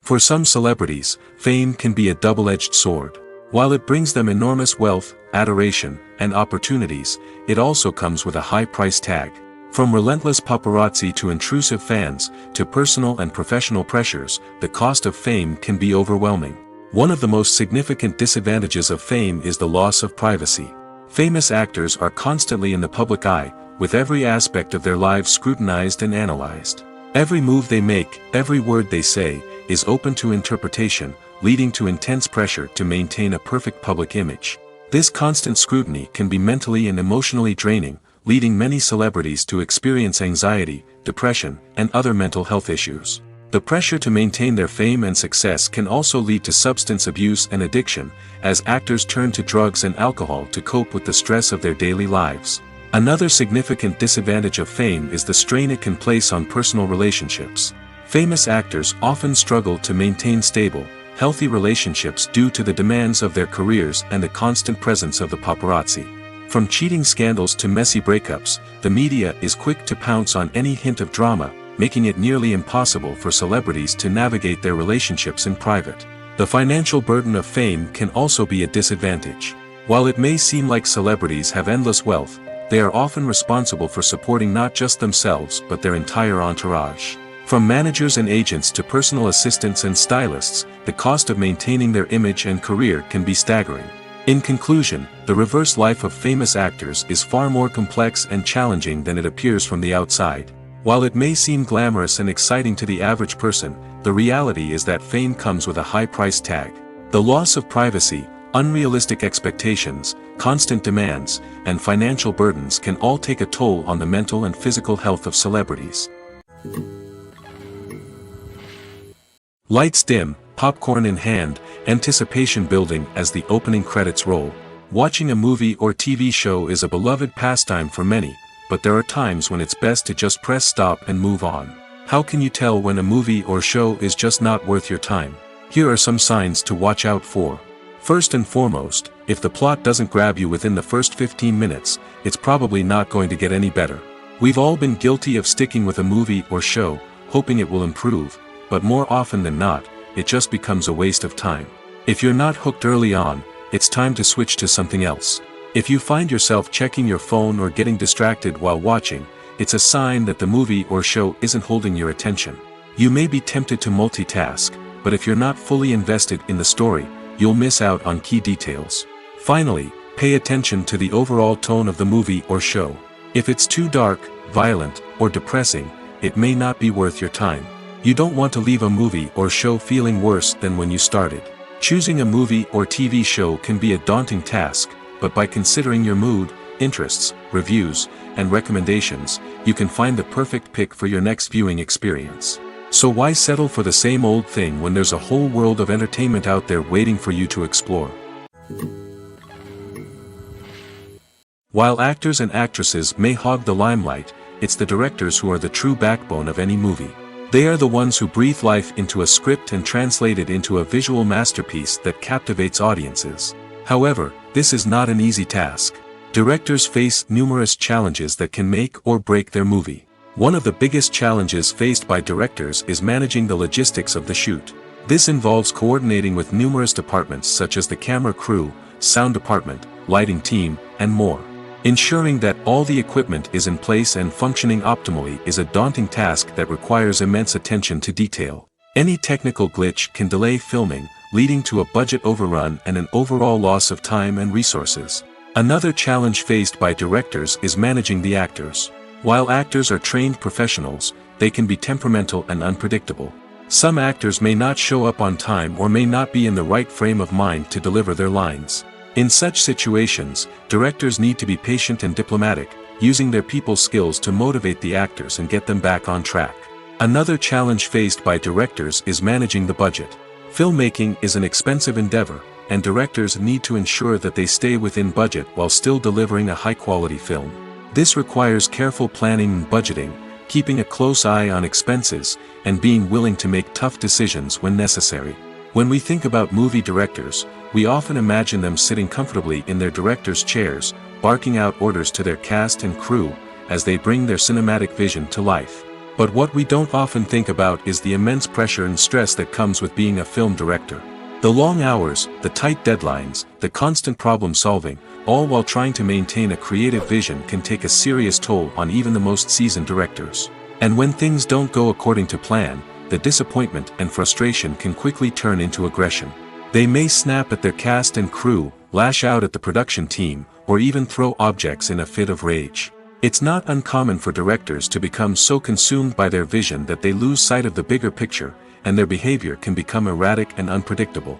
For some celebrities, fame can be a double-edged sword. While it brings them enormous wealth, adoration, and opportunities, it also comes with a high price tag. From relentless paparazzi to intrusive fans, to personal and professional pressures, the cost of fame can be overwhelming. One of the most significant disadvantages of fame is the loss of privacy. Famous actors are constantly in the public eye, with every aspect of their lives scrutinized and analyzed. Every move they make, every word they say, is open to interpretation, leading to intense pressure to maintain a perfect public image. This constant scrutiny can be mentally and emotionally draining, leading many celebrities to experience anxiety, depression, and other mental health issues. The pressure to maintain their fame and success can also lead to substance abuse and addiction, as actors turn to drugs and alcohol to cope with the stress of their daily lives. Another significant disadvantage of fame is the strain it can place on personal relationships. Famous actors often struggle to maintain stable, healthy relationships due to the demands of their careers and the constant presence of the paparazzi. From cheating scandals to messy breakups, the media is quick to pounce on any hint of drama, making it nearly impossible for celebrities to navigate their relationships in private. The financial burden of fame can also be a disadvantage. While it may seem like celebrities have endless wealth, they are often responsible for supporting not just themselves but their entire entourage. From managers and agents to personal assistants and stylists, the cost of maintaining their image and career can be staggering. In conclusion, the reverse life of famous actors is far more complex and challenging than it appears from the outside. While it may seem glamorous and exciting to the average person, the reality is that fame comes with a high price tag. The loss of privacy, unrealistic expectations, constant demands, and financial burdens can all take a toll on the mental and physical health of celebrities. Lights dim, popcorn in hand, anticipation building as the opening credits roll. Watching a movie or TV show is a beloved pastime for many, but there are times when it's best to just press stop and move on. How can you tell when a movie or show is just not worth your time? Here are some signs to watch out for. First and foremost, if the plot doesn't grab you within the first 15 minutes, it's probably not going to get any better. We've all been guilty of sticking with a movie or show, hoping it will improve, but more often than not, it just becomes a waste of time. If you're not hooked early on, it's time to switch to something else. If you find yourself checking your phone or getting distracted while watching, it's a sign that the movie or show isn't holding your attention. You may be tempted to multitask, but if you're not fully invested in the story, you'll miss out on key details. Finally, pay attention to the overall tone of the movie or show. If it's too dark, violent, or depressing, it may not be worth your time. You don't want to leave a movie or show feeling worse than when you started. Choosing a movie or TV show can be a daunting task, but by considering your mood, interests, reviews, and recommendations, you can find the perfect pick for your next viewing experience. So why settle for the same old thing when there's a whole world of entertainment out there waiting for you to explore? While actors and actresses may hog the limelight, it's the directors who are the true backbone of any movie. They are the ones who breathe life into a script and translate it into a visual masterpiece that captivates audiences. However, this is not an easy task. Directors face numerous challenges that can make or break their movie. One of the biggest challenges faced by directors is managing the logistics of the shoot. This involves coordinating with numerous departments such as the camera crew, sound department, lighting team, and more. Ensuring that all the equipment is in place and functioning optimally is a daunting task that requires immense attention to detail. Any technical glitch can delay filming, leading to a budget overrun and an overall loss of time and resources. Another challenge faced by directors is managing the actors. While actors are trained professionals, they can be temperamental and unpredictable. Some actors may not show up on time or may not be in the right frame of mind to deliver their lines. In such situations, directors need to be patient and diplomatic, using their people skills to motivate the actors and get them back on track. Another challenge faced by directors is managing the budget. Filmmaking is an expensive endeavor, and directors need to ensure that they stay within budget while still delivering a high-quality film. This requires careful planning and budgeting, keeping a close eye on expenses, and being willing to make tough decisions when necessary. When we think about movie directors, we often imagine them sitting comfortably in their director's chairs, barking out orders to their cast and crew, as they bring their cinematic vision to life. But what we don't often think about is the immense pressure and stress that comes with being a film director. The long hours, the tight deadlines, the constant problem solving, all while trying to maintain a creative vision can take a serious toll on even the most seasoned directors. And when things don't go according to plan, the disappointment and frustration can quickly turn into aggression. They may snap at their cast and crew, lash out at the production team, or even throw objects in a fit of rage. It's not uncommon for directors to become so consumed by their vision that they lose sight of the bigger picture, and their behavior can become erratic and unpredictable.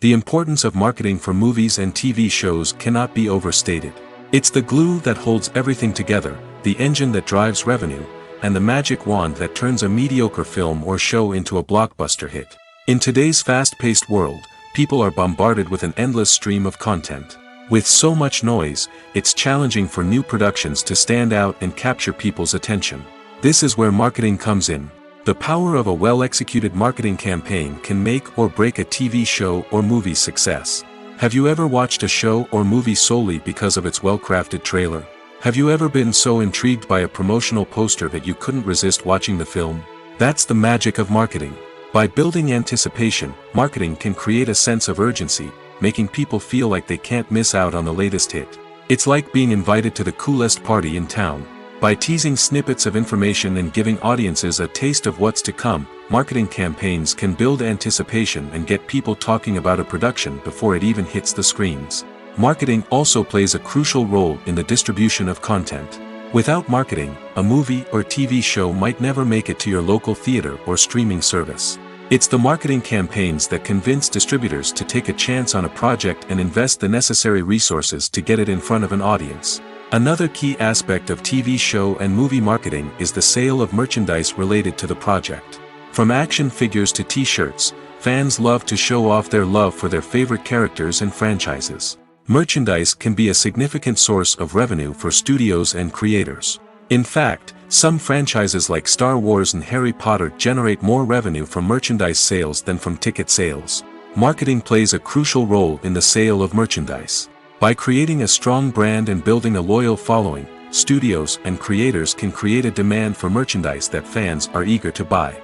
The importance of marketing for movies and TV shows cannot be overstated. It's the glue that holds everything together, the engine that drives revenue, and the magic wand that turns a mediocre film or show into a blockbuster hit. In today's fast-paced world, people are bombarded with an endless stream of content. With so much noise, it's challenging for new productions to stand out and capture people's attention. This is where marketing comes in. The power of a well-executed marketing campaign can make or break a TV show or movie's success. Have you ever watched a show or movie solely because of its well-crafted trailer? Have you ever been so intrigued by a promotional poster that you couldn't resist watching the film? That's the magic of marketing. By building anticipation, marketing can create a sense of urgency, making people feel like they can't miss out on the latest hit. It's like being invited to the coolest party in town. By teasing snippets of information and giving audiences a taste of what's to come, marketing campaigns can build anticipation and get people talking about a production before it even hits the screens. Marketing also plays a crucial role in the distribution of content. Without marketing, a movie or TV show might never make it to your local theater or streaming service. It's the marketing campaigns that convince distributors to take a chance on a project and invest the necessary resources to get it in front of an audience. Another key aspect of TV show and movie marketing is the sale of merchandise related to the project. From action figures to t-shirts, fans love to show off their love for their favorite characters and franchises. Merchandise can be a significant source of revenue for studios and creators. In fact, some franchises like Star Wars and Harry Potter generate more revenue from merchandise sales than from ticket sales. Marketing plays a crucial role in the sale of merchandise. By creating a strong brand and building a loyal following, studios and creators can create a demand for merchandise that fans are eager to buy.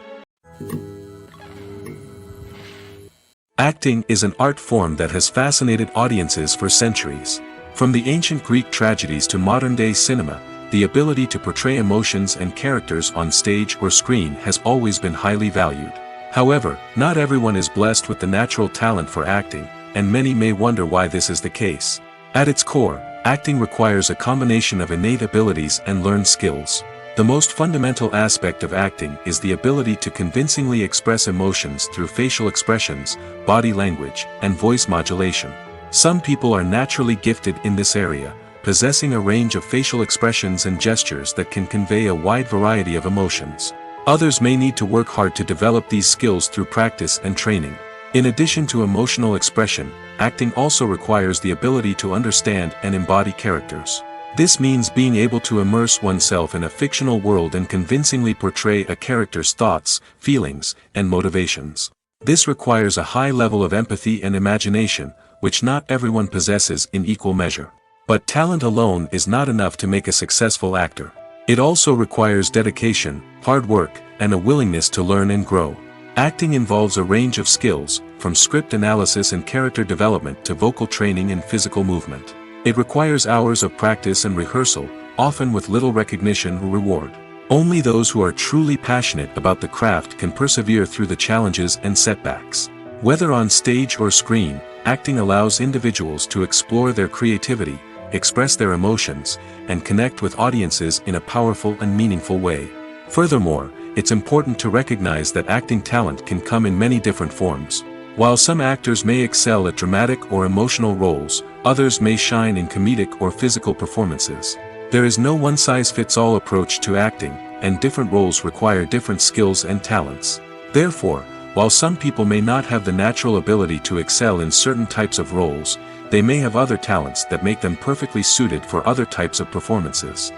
Acting is an art form that has fascinated audiences for centuries. From the ancient Greek tragedies to modern-day cinema, the ability to portray emotions and characters on stage or screen has always been highly valued. However, not everyone is blessed with the natural talent for acting, and many may wonder why this is the case. At its core, acting requires a combination of innate abilities and learned skills. The most fundamental aspect of acting is the ability to convincingly express emotions through facial expressions, body language, and voice modulation. Some people are naturally gifted in this area, possessing a range of facial expressions and gestures that can convey a wide variety of emotions. Others may need to work hard to develop these skills through practice and training. In addition to emotional expression, acting also requires the ability to understand and embody characters. This means being able to immerse oneself in a fictional world and convincingly portray a character's thoughts, feelings, and motivations. This requires a high level of empathy and imagination, which not everyone possesses in equal measure. But talent alone is not enough to make a successful actor. It also requires dedication, hard work, and a willingness to learn and grow. Acting involves a range of skills, from script analysis and character development to vocal training and physical movement. It requires hours of practice and rehearsal, often with little recognition or reward. Only those who are truly passionate about the craft can persevere through the challenges and setbacks. Whether on stage or screen, acting allows individuals to explore their creativity, express their emotions, and connect with audiences in a powerful and meaningful way. Furthermore, it's important to recognize that acting talent can come in many different forms. While some actors may excel at dramatic or emotional roles, others may shine in comedic or physical performances. There is no one-size-fits-all approach to acting, and different roles require different skills and talents. Therefore, while some people may not have the natural ability to excel in certain types of roles, they may have other talents that make them perfectly suited for other types of performances.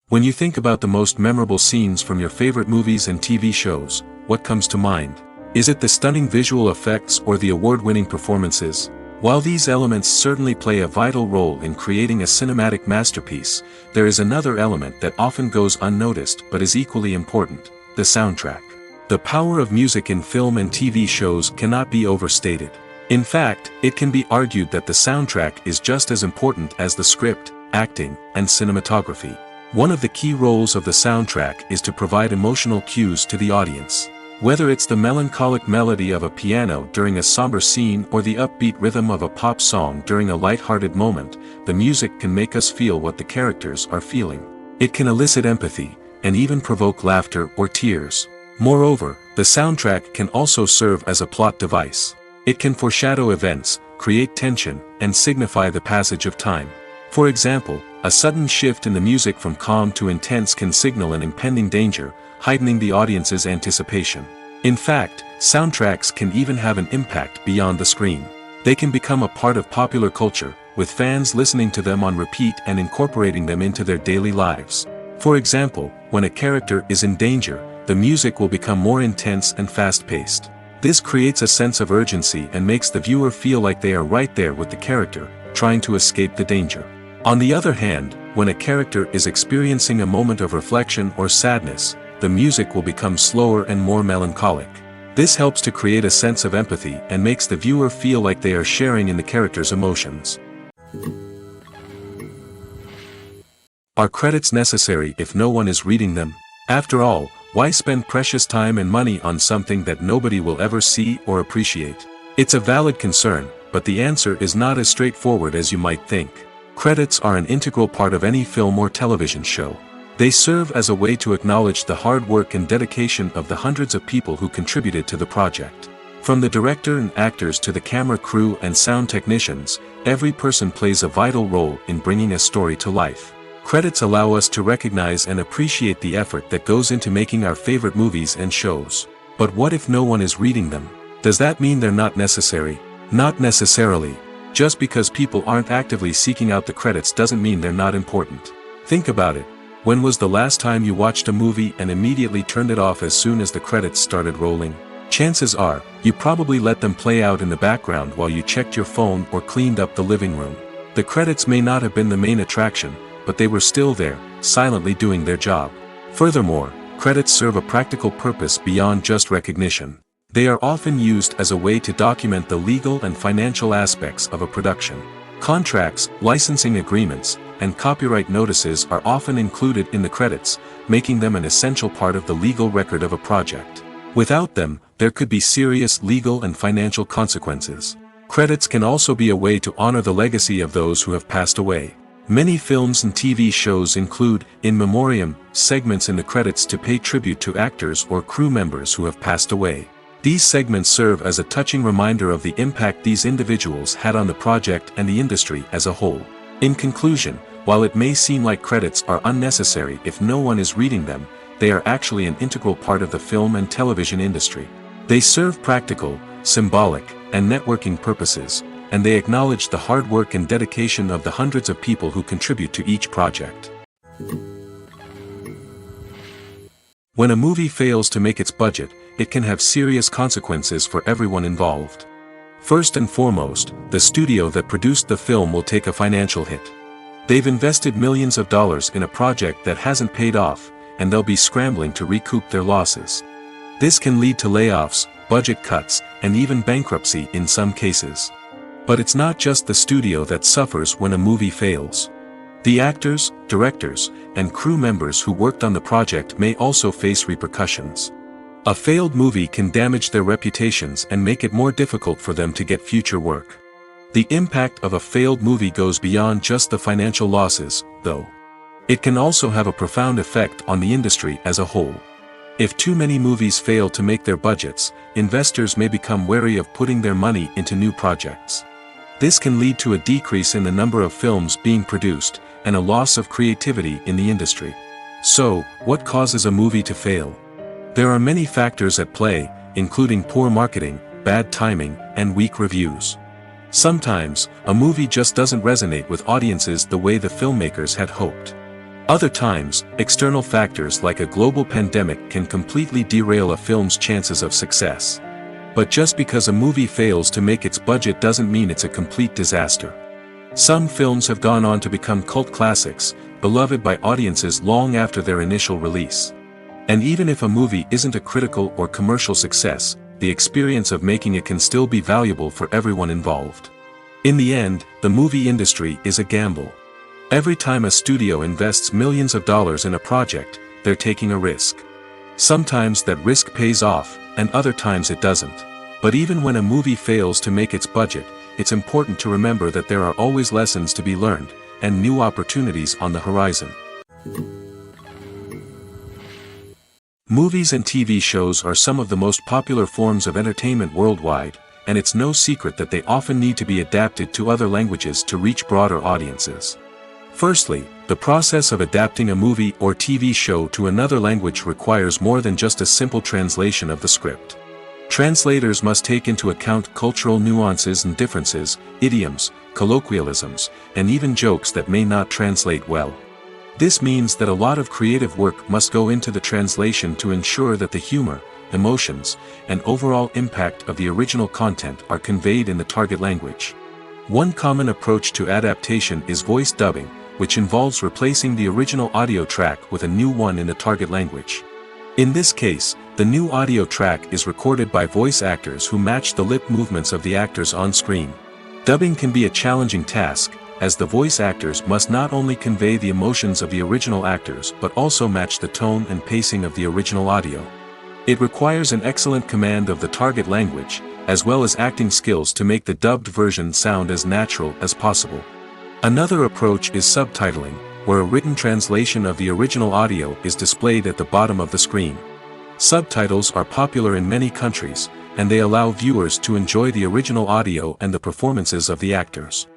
When you think about the most memorable scenes from your favorite movies and TV shows, what comes to mind? Is it the stunning visual effects or the award-winning performances? While these elements certainly play a vital role in creating a cinematic masterpiece, there is another element that often goes unnoticed but is equally important: the soundtrack. The power of music in film and TV shows cannot be overstated. In fact, it can be argued that the soundtrack is just as important as the script, acting, and cinematography. One of the key roles of the soundtrack is to provide emotional cues to the audience. Whether it's the melancholic melody of a piano during a somber scene or the upbeat rhythm of a pop song during a light-hearted moment, the music can make us feel what the characters are feeling. It can elicit empathy, and even provoke laughter or tears. Moreover, the soundtrack can also serve as a plot device. It can foreshadow events, create tension, and signify the passage of time. For example, a sudden shift in the music from calm to intense can signal an impending danger, heightening the audience's anticipation. In fact, soundtracks can even have an impact beyond the screen. They can become a part of popular culture, with fans listening to them on repeat and incorporating them into their daily lives. For example, when a character is in danger, the music will become more intense and fast-paced. This creates a sense of urgency and makes the viewer feel like they are right there with the character, trying to escape the danger. On the other hand, when a character is experiencing a moment of reflection or sadness, the music will become slower and more melancholic. This helps to create a sense of empathy and makes the viewer feel like they are sharing in the character's emotions. Are credits necessary if no one is reading them? After all, why spend precious time and money on something that nobody will ever see or appreciate? It's a valid concern, but the answer is not as straightforward as you might think. Credits are an integral part of any film or television show. They serve as a way to acknowledge the hard work and dedication of the hundreds of people who contributed to the project. From the director and actors to the camera crew and sound technicians, every person plays a vital role in bringing a story to life. Credits allow us to recognize and appreciate the effort that goes into making our favorite movies and shows. But what if no one is reading them? Does that mean they're not necessary? Not necessarily. Just because people aren't actively seeking out the credits doesn't mean they're not important. Think about it. When was the last time you watched a movie and immediately turned it off as soon as the credits started rolling? Chances are, you probably let them play out in the background while you checked your phone or cleaned up the living room. The credits may not have been the main attraction, but they were still there, silently doing their job. Furthermore, credits serve a practical purpose beyond just recognition. They are often used as a way to document the legal and financial aspects of a production. Contracts, licensing agreements, and copyright notices are often included in the credits, making them an essential part of the legal record of a project. Without them, there could be serious legal and financial consequences. Credits can also be a way to honor the legacy of those who have passed away. Many films and TV shows include, in memoriam, segments in the credits to pay tribute to actors or crew members who have passed away. These segments serve as a touching reminder of the impact these individuals had on the project and the industry as a whole. In conclusion, while it may seem like credits are unnecessary if no one is reading them, they are actually an integral part of the film and television industry. They serve practical, symbolic, and networking purposes, and they acknowledge the hard work and dedication of the hundreds of people who contribute to each project. When a movie fails to make its budget, it can have serious consequences for everyone involved. First and foremost, the studio that produced the film will take a financial hit. They've invested millions of dollars in a project that hasn't paid off, and they'll be scrambling to recoup their losses. This can lead to layoffs, budget cuts, and even bankruptcy in some cases. But it's not just the studio that suffers when a movie fails. The actors, directors, and crew members who worked on the project may also face repercussions. A failed movie can damage their reputations and make it more difficult for them to get future work. The impact of a failed movie goes beyond just the financial losses, though. It can also have a profound effect on the industry as a whole. If too many movies fail to make their budgets, investors may become wary of putting their money into new projects. This can lead to a decrease in the number of films being produced, and a loss of creativity in the industry. So, what causes a movie to fail? There are many factors at play, including poor marketing, bad timing, and weak reviews. Sometimes, a movie just doesn't resonate with audiences the way the filmmakers had hoped. Other times, external factors like a global pandemic can completely derail a film's chances of success. But just because a movie fails to make its budget doesn't mean it's a complete disaster. Some films have gone on to become cult classics, beloved by audiences long after their initial release. And even if a movie isn't a critical or commercial success, the experience of making it can still be valuable for everyone involved. In the end, the movie industry is a gamble. Every time a studio invests millions of dollars in a project, they're taking a risk. Sometimes that risk pays off, and other times it doesn't. But even when a movie fails to make its budget, it's important to remember that there are always lessons to be learned, and new opportunities on the horizon. Movies and TV shows are some of the most popular forms of entertainment worldwide, and it's no secret that they often need to be adapted to other languages to reach broader audiences. Firstly, the process of adapting a movie or TV show to another language requires more than just a simple translation of the script. Translators must take into account cultural nuances and differences, idioms, colloquialisms, and even jokes that may not translate well. This means that a lot of creative work must go into the translation to ensure that the humor, emotions, and overall impact of the original content are conveyed in the target language. One common approach to adaptation is voice dubbing, which involves replacing the original audio track with a new one in the target language. In this case, the new audio track is recorded by voice actors who match the lip movements of the actors on screen. Dubbing can be a challenging task, as the voice actors must not only convey the emotions of the original actors but also match the tone and pacing of the original audio. It requires an excellent command of the target language, as well as acting skills to make the dubbed version sound as natural as possible. Another approach is subtitling, where a written translation of the original audio is displayed at the bottom of the screen. Subtitles are popular in many countries, and they allow viewers to enjoy the original audio and the performances of the actors.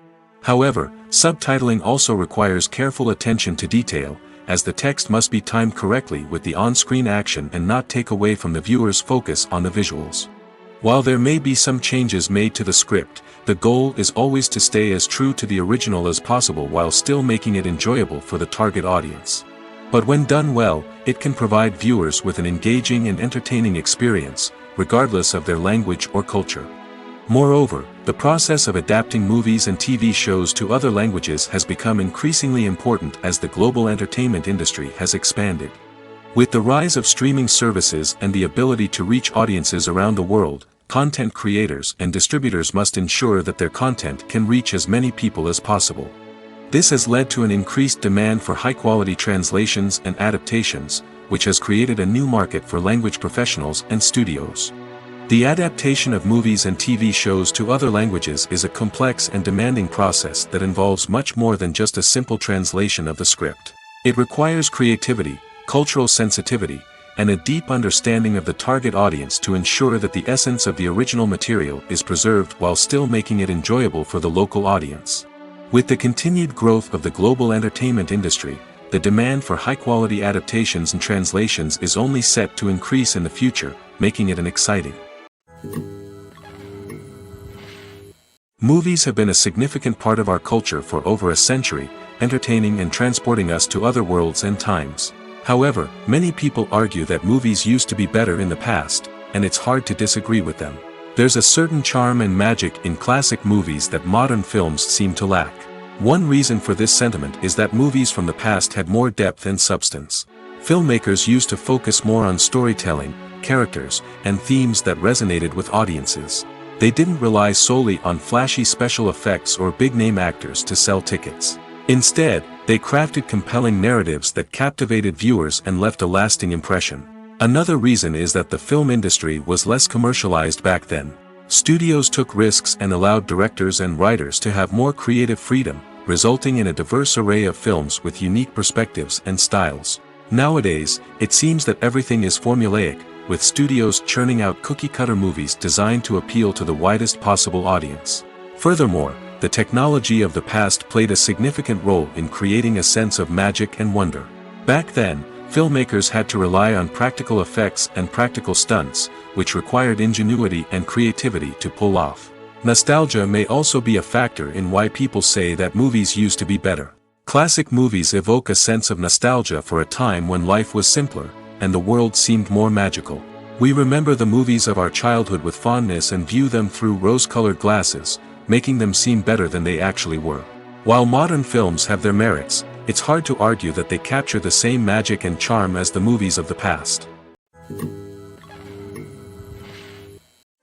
However, subtitling also requires careful attention to detail, as the text must be timed correctly with the on-screen action and not take away from the viewer's focus on the visuals. While there may be some changes made to the script, the goal is always to stay as true to the original as possible while still making it enjoyable for the target audience. But when done well, it can provide viewers with an engaging and entertaining experience, regardless of their language or culture. Moreover, the process of adapting movies and TV shows to other languages has become increasingly important as the global entertainment industry has expanded. With the rise of streaming services and the ability to reach audiences around the world, content creators and distributors must ensure that their content can reach as many people as possible. This has led to an increased demand for high-quality translations and adaptations, which has created a new market for language professionals and studios. The adaptation of movies and TV shows to other languages is a complex and demanding process that involves much more than just a simple translation of the script. It requires creativity, cultural sensitivity, and a deep understanding of the target audience to ensure that the essence of the original material is preserved while still making it enjoyable for the local audience. With the continued growth of the global entertainment industry, the demand for high-quality adaptations and translations is only set to increase in the future, making it an exciting. Movies have been a significant part of our culture for over a century, entertaining and transporting us to other worlds and times. However, many people argue that movies used to be better in the past, and it's hard to disagree with them. There's a certain charm and magic in classic movies that modern films seem to lack. One reason for this sentiment is that movies from the past had more depth and substance. Filmmakers used to focus more on storytelling, characters, and themes that resonated with audiences. They didn't rely solely on flashy special effects or big-name actors to sell tickets. Instead, they crafted compelling narratives that captivated viewers and left a lasting impression. Another reason is that the film industry was less commercialized back then. Studios took risks and allowed directors and writers to have more creative freedom, resulting in a diverse array of films with unique perspectives and styles. Nowadays, it seems that everything is formulaic, with studios churning out cookie-cutter movies designed to appeal to the widest possible audience. Furthermore, the technology of the past played a significant role in creating a sense of magic and wonder. Back then, filmmakers had to rely on practical effects and practical stunts, which required ingenuity and creativity to pull off. Nostalgia may also be a factor in why people say that movies used to be better. Classic movies evoke a sense of nostalgia for a time when life was simpler, and the world seemed more magical. We remember the movies of our childhood with fondness and view them through rose-colored glasses, making them seem better than they actually were. While modern films have their merits, it's hard to argue that they capture the same magic and charm as the movies of the past.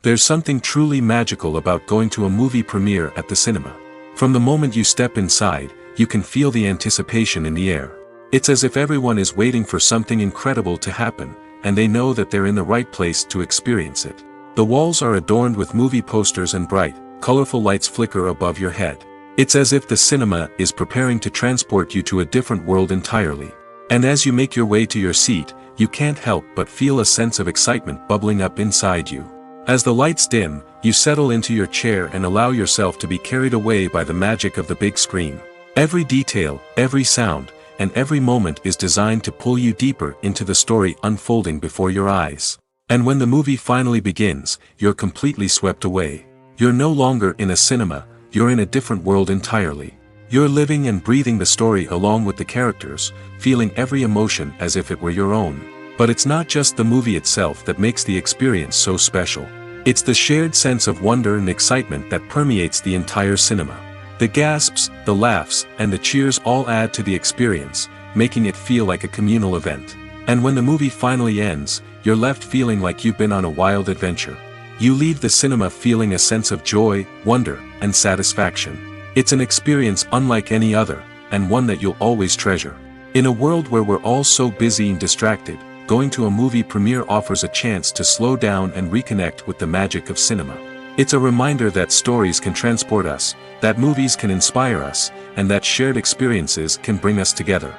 There's something truly magical about going to a movie premiere at the cinema. From the moment you step inside, you can feel the anticipation in the air. It's as if everyone is waiting for something incredible to happen, and they know that they're in the right place to experience it. The walls are adorned with movie posters and bright, colorful lights flicker above your head. It's as if the cinema is preparing to transport you to a different world entirely. And as you make your way to your seat, you can't help but feel a sense of excitement bubbling up inside you. As the lights dim, you settle into your chair and allow yourself to be carried away by the magic of the big screen. Every detail, every sound, and every moment is designed to pull you deeper into the story unfolding before your eyes. And when the movie finally begins, you're completely swept away. You're no longer in a cinema, you're in a different world entirely. You're living and breathing the story along with the characters, feeling every emotion as if it were your own. But it's not just the movie itself that makes the experience so special. It's the shared sense of wonder and excitement that permeates the entire cinema. The gasps, the laughs, and the cheers all add to the experience, making it feel like a communal event. And when the movie finally ends, you're left feeling like you've been on a wild adventure. You leave the cinema feeling a sense of joy, wonder, and satisfaction. It's an experience unlike any other, and one that you'll always treasure. In a world where we're all so busy and distracted, going to a movie premiere offers a chance to slow down and reconnect with the magic of cinema. It's a reminder that stories can transport us, that movies can inspire us, and that shared experiences can bring us together.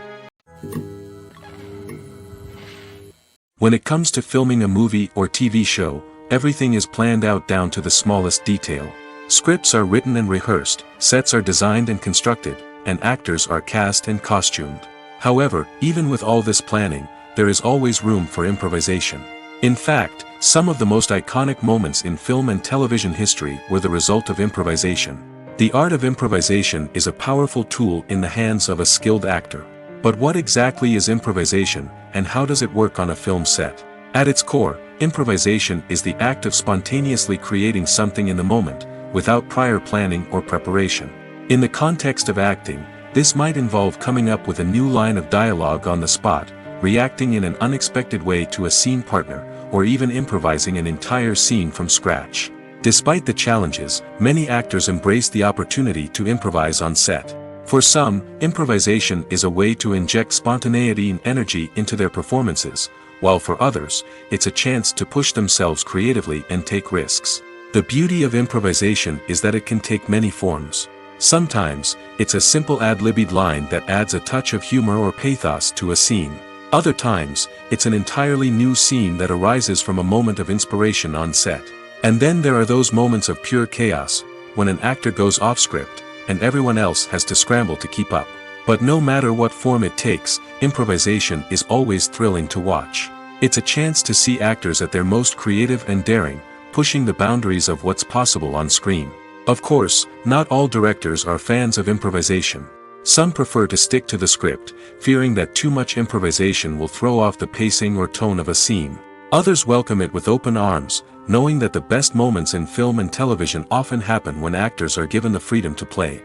When it comes to filming a movie or TV show, everything is planned out down to the smallest detail. Scripts are written and rehearsed, sets are designed and constructed, and actors are cast and costumed. However, even with all this planning, there is always room for improvisation. In fact, some of the most iconic moments in film and television history were the result of improvisation. The art of improvisation is a powerful tool in the hands of a skilled actor. But what exactly is improvisation, and how does it work on a film set? At its core, improvisation is the act of spontaneously creating something in the moment, without prior planning or preparation. In the context of acting, this might involve coming up with a new line of dialogue on the spot, reacting in an unexpected way to a scene partner, or even improvising an entire scene from scratch. Despite the challenges, many actors embrace the opportunity to improvise on set. For some, improvisation is a way to inject spontaneity and energy into their performances, while for others, it's a chance to push themselves creatively and take risks. The beauty of improvisation is that it can take many forms. Sometimes, it's a simple ad-libbed line that adds a touch of humor or pathos to a scene. Other times, it's an entirely new scene that arises from a moment of inspiration on set. And then there are those moments of pure chaos, when an actor goes off script, and everyone else has to scramble to keep up. But no matter what form it takes, improvisation is always thrilling to watch. It's a chance to see actors at their most creative and daring, pushing the boundaries of what's possible on screen. Of course, not all directors are fans of improvisation. Some prefer to stick to the script, fearing that too much improvisation will throw off the pacing or tone of a scene. Others welcome it with open arms, knowing that the best moments in film and television often happen when actors are given the freedom to play.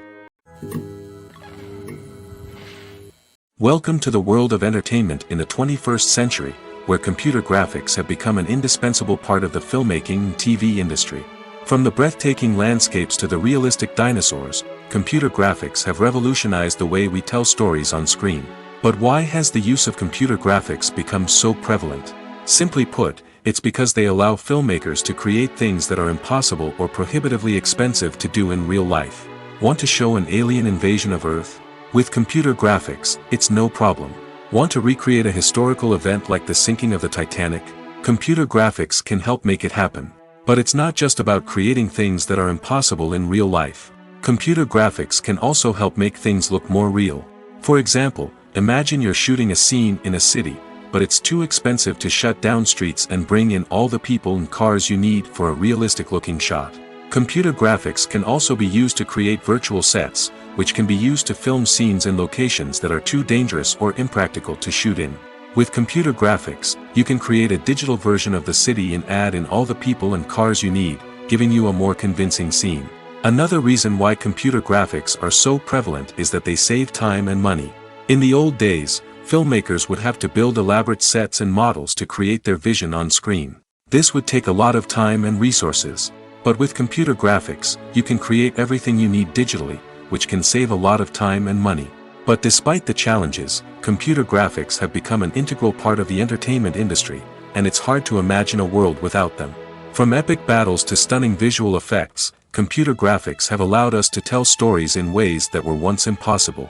Welcome to the world of entertainment in the 21st century, where computer graphics have become an indispensable part of the filmmaking and TV industry. From the breathtaking landscapes to the realistic dinosaurs, computer graphics have revolutionized the way we tell stories on screen. But why has the use of computer graphics become so prevalent? Simply put, it's because they allow filmmakers to create things that are impossible or prohibitively expensive to do in real life. Want to show an alien invasion of Earth? With computer graphics, it's no problem. Want to recreate a historical event like the sinking of the Titanic? Computer graphics can help make it happen. But it's not just about creating things that are impossible in real life. Computer graphics can also help make things look more real. For example, imagine you're shooting a scene in a city, but it's too expensive to shut down streets and bring in all the people and cars you need for a realistic-looking shot. Computer graphics can also be used to create virtual sets, which can be used to film scenes in locations that are too dangerous or impractical to shoot in. With computer graphics, you can create a digital version of the city and add in all the people and cars you need, giving you a more convincing scene. Another reason why computer graphics are so prevalent is that they save time and money. In the old days, filmmakers would have to build elaborate sets and models to create their vision on screen. This would take a lot of time and resources. But with computer graphics, you can create everything you need digitally, which can save a lot of time and money. But despite the challenges, computer graphics have become an integral part of the entertainment industry, and it's hard to imagine a world without them. From epic battles to stunning visual effects, computer graphics have allowed us to tell stories in ways that were once impossible.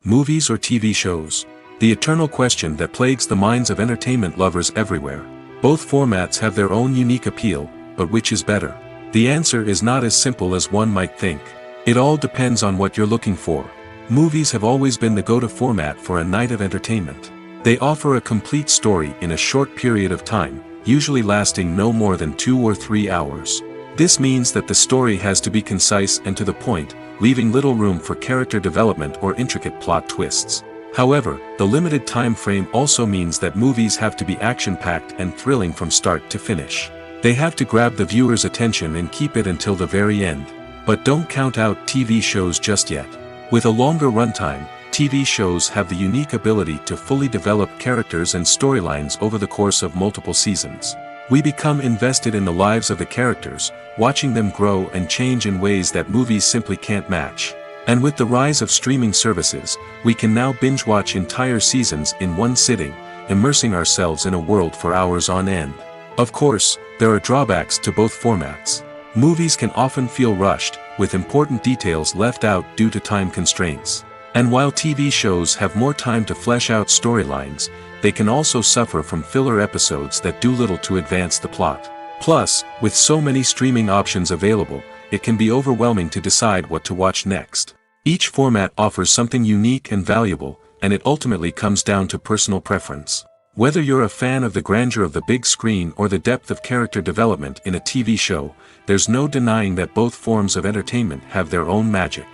Movies or TV shows? The eternal question that plagues the minds of entertainment lovers everywhere. Both formats have their own unique appeal, but which is better? The answer is not as simple as one might think. It all depends on what you're looking for. Movies have always been the go-to format for a night of entertainment. They offer a complete story in a short period of time, usually lasting no more than 2 or 3 hours. This means that the story has to be concise and to the point, leaving little room for character development or intricate plot twists. However, the limited time frame also means that movies have to be action-packed and thrilling from start to finish. They have to grab the viewer's attention and keep it until the very end. But don't count out TV shows just yet. With a longer runtime, TV shows have the unique ability to fully develop characters and storylines over the course of multiple seasons. We become invested in the lives of the characters, watching them grow and change in ways that movies simply can't match. And with the rise of streaming services, we can now binge-watch entire seasons in one sitting, immersing ourselves in a world for hours on end. Of course, there are drawbacks to both formats. Movies can often feel rushed, with important details left out due to time constraints. And while TV shows have more time to flesh out storylines, they can also suffer from filler episodes that do little to advance the plot. Plus, with so many streaming options available, it can be overwhelming to decide what to watch next. Each format offers something unique and valuable, and it ultimately comes down to personal preference. Whether you're a fan of the grandeur of the big screen or the depth of character development in a TV show, there's no denying that both forms of entertainment have their own magic.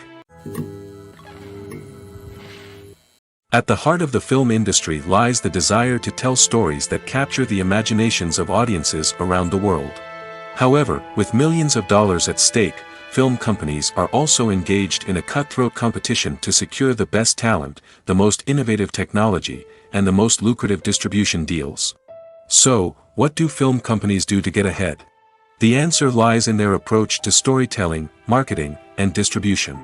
At the heart of the film industry lies the desire to tell stories that capture the imaginations of audiences around the world. However, with millions of dollars at stake, film companies are also engaged in a cutthroat competition to secure the best talent, the most innovative technology, and the most lucrative distribution deals. So, what do film companies do to get ahead? The answer lies in their approach to storytelling, marketing, and distribution.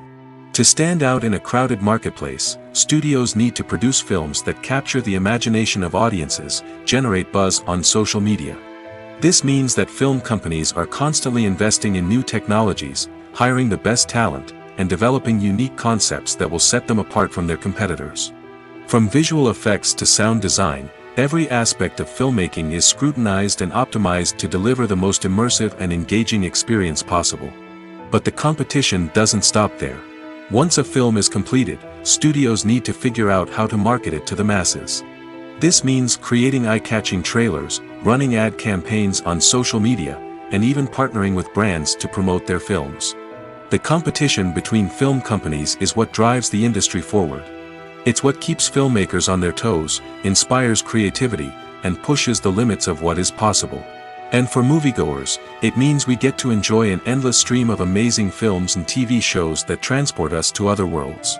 To stand out in a crowded marketplace, studios need to produce films that capture the imagination of audiences, generate buzz on social media. This means that film companies are constantly investing in new technologies, hiring the best talent, and developing unique concepts that will set them apart from their competitors. From visual effects to sound design, every aspect of filmmaking is scrutinized and optimized to deliver the most immersive and engaging experience possible. But the competition doesn't stop there. Once a film is completed, studios need to figure out how to market it to the masses. This means creating eye-catching trailers, running ad campaigns on social media, and even partnering with brands to promote their films. The competition between film companies is what drives the industry forward. It's what keeps filmmakers on their toes, inspires creativity, and pushes the limits of what is possible. And for moviegoers, it means we get to enjoy an endless stream of amazing films and TV shows that transport us to other worlds.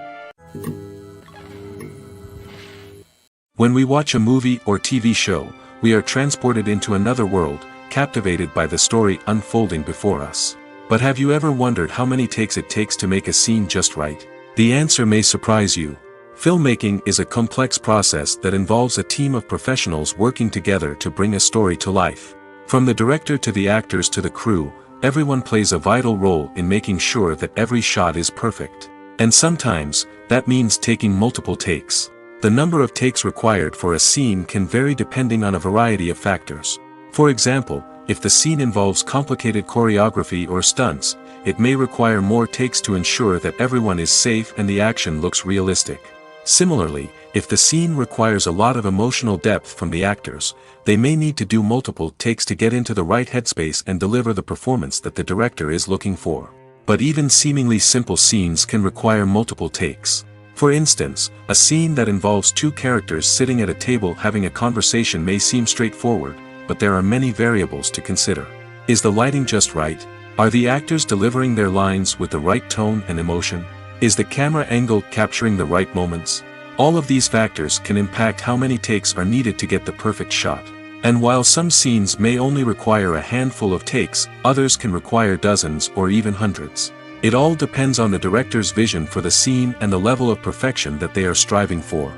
When we watch a movie or TV show, we are transported into another world, captivated by the story unfolding before us. But have you ever wondered how many takes it takes to make a scene just right? The answer may surprise you. Filmmaking is a complex process that involves a team of professionals working together to bring a story to life. From the director to the actors to the crew, everyone plays a vital role in making sure that every shot is perfect. And sometimes, that means taking multiple takes. The number of takes required for a scene can vary depending on a variety of factors. For example, if the scene involves complicated choreography or stunts, it may require more takes to ensure that everyone is safe and the action looks realistic. Similarly, if the scene requires a lot of emotional depth from the actors, they may need to do multiple takes to get into the right headspace and deliver the performance that the director is looking for. But even seemingly simple scenes can require multiple takes. For instance, a scene that involves two characters sitting at a table having a conversation may seem straightforward, but there are many variables to consider. Is the lighting just right? Are the actors delivering their lines with the right tone and emotion? Is the camera angle capturing the right moments? All of these factors can impact how many takes are needed to get the perfect shot. And while some scenes may only require a handful of takes, others can require dozens or even hundreds. It all depends on the director's vision for the scene and the level of perfection that they are striving for.